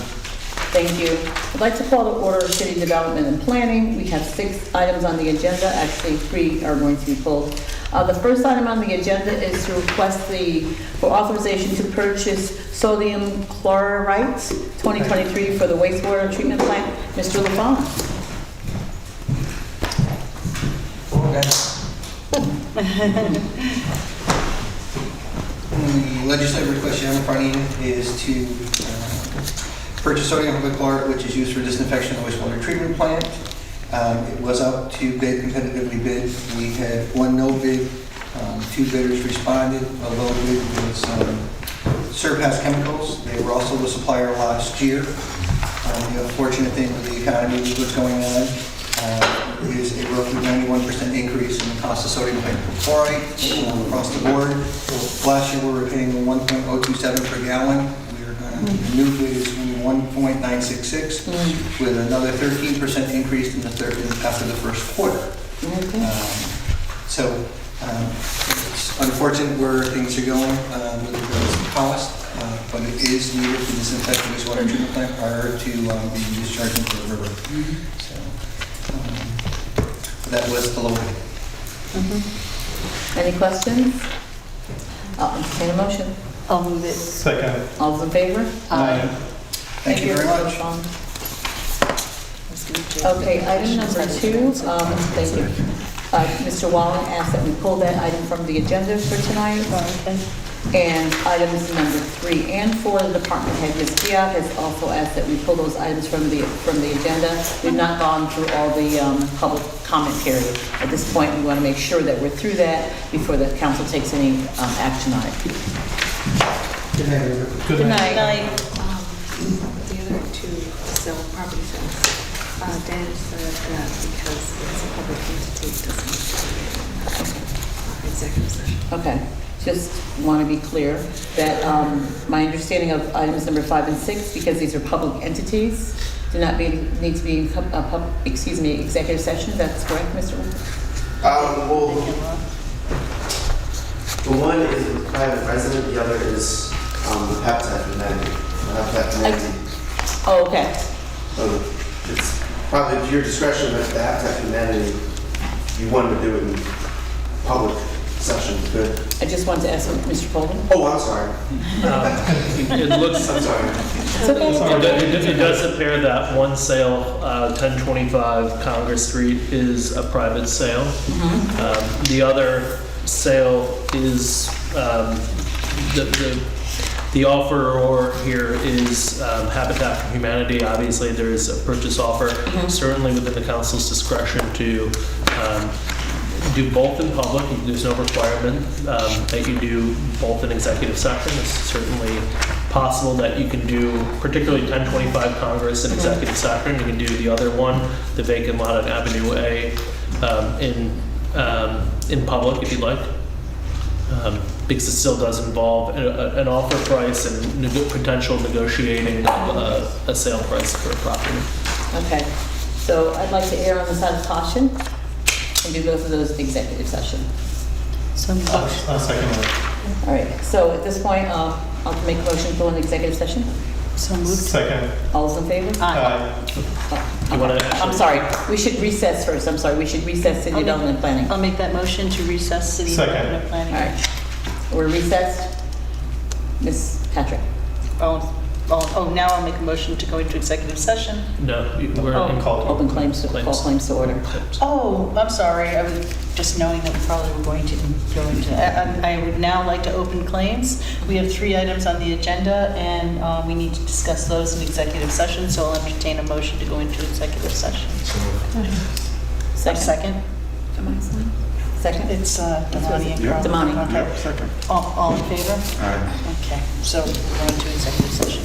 Thank you. I'd like to call to order City Development and Planning. We have 6 items on the agenda. Actually, 3 are going to be pulled. The first item on the agenda is to request for authorization to purchase sodium chloride 2023 for the wastewater treatment plant. Mr. LaFawn. The legislative request you have in front of you is to purchase sodium hypochlorite, which is used for disinfection of the wastewater treatment plant. It was up to bid, competitively bid. We had 1 no bid, 2 bidders responded. A low bid was Surpass Chemicals. They were also the supplier last year. The unfortunate thing with the economy, what's going on, is a roughly 91% increase in the cost of sodium hypochlorite across the board. Last year we were paying 1.027 per gallon. The new bid is 1.966 with another 13% increase in after the first quarter. So it's unfortunate where things are going with regards to cost, but it is needed to disinfect the wastewater treatment plant prior to being discharged into the river. So that was the low bid. Any questions? I'll entertain a motion. I'll move it. Second. All those in favor? Aye. Thank you very much. Okay, item number 2, thank you. Mr. Wallen asked that we pull that item from the agenda for tonight. And items number 3 and 4, the department head, Ms. Fiat, has also asked that we pull those items from the agenda. We've not gone through all the public comment period. At this point, we want to make sure that we're through that before the council takes any action on it. Good night, everybody. Good night. The other 2 sell property sales. Dan said that because it's a public entity, it doesn't executive session. Okay, just want to be clear that my understanding of items number 5 and 6, because these are public entities, do not need to be in executive session. That's correct, Mr. Walker? Well, the one is a private resident, the other is the Habitat for Humanity. Oh, okay. It's probably at your discretion, but the Habitat for Humanity, you wanted to do it in public session, good. I just wanted to ask Mr. Polden. Oh, I'm sorry. It looks, I'm sorry. It's okay. it does appear that one sale, 1025 Congress Street, is a private sale. The other sale is, the offeror here is Habitat for Humanity. Obviously, there is a purchase offer, certainly within the council's discretion to do both in public. There's no requirement that you do both in executive session. It's certainly possible that you can do, particularly 1025 Congress in executive session. You can do the other one, the vacant lot on Avenue A, in public if you'd like. Because it still does involve an offer price and potential negotiating a sale price for a property. Okay, so I'd like to err on the side of caution and do both of those in executive session. So I'll second that. All right, so at this point, I'll make a motion to go into executive session. So moved. Second. All those in favor? Aye. You wanna I'm sorry, we should recess first, I'm sorry, we should recess city development planning. I'll make that motion to recess city Second. development All planning. right, we're recessed. Ms. Patrick? Now I'll make a motion to go into executive session. No, we're in Open claims to, call claims to order. Oh, I'm sorry, I was just knowing that we probably were going to go into, I would now like to open claims. We have 3 items on the agenda, and we need to discuss those in executive session, so I'll entertain a motion to go into executive session. Second? Second? Second? It's Damani and Carl. Damani. Okay. Second. All in favor? All right. Okay, so we're going to executive session.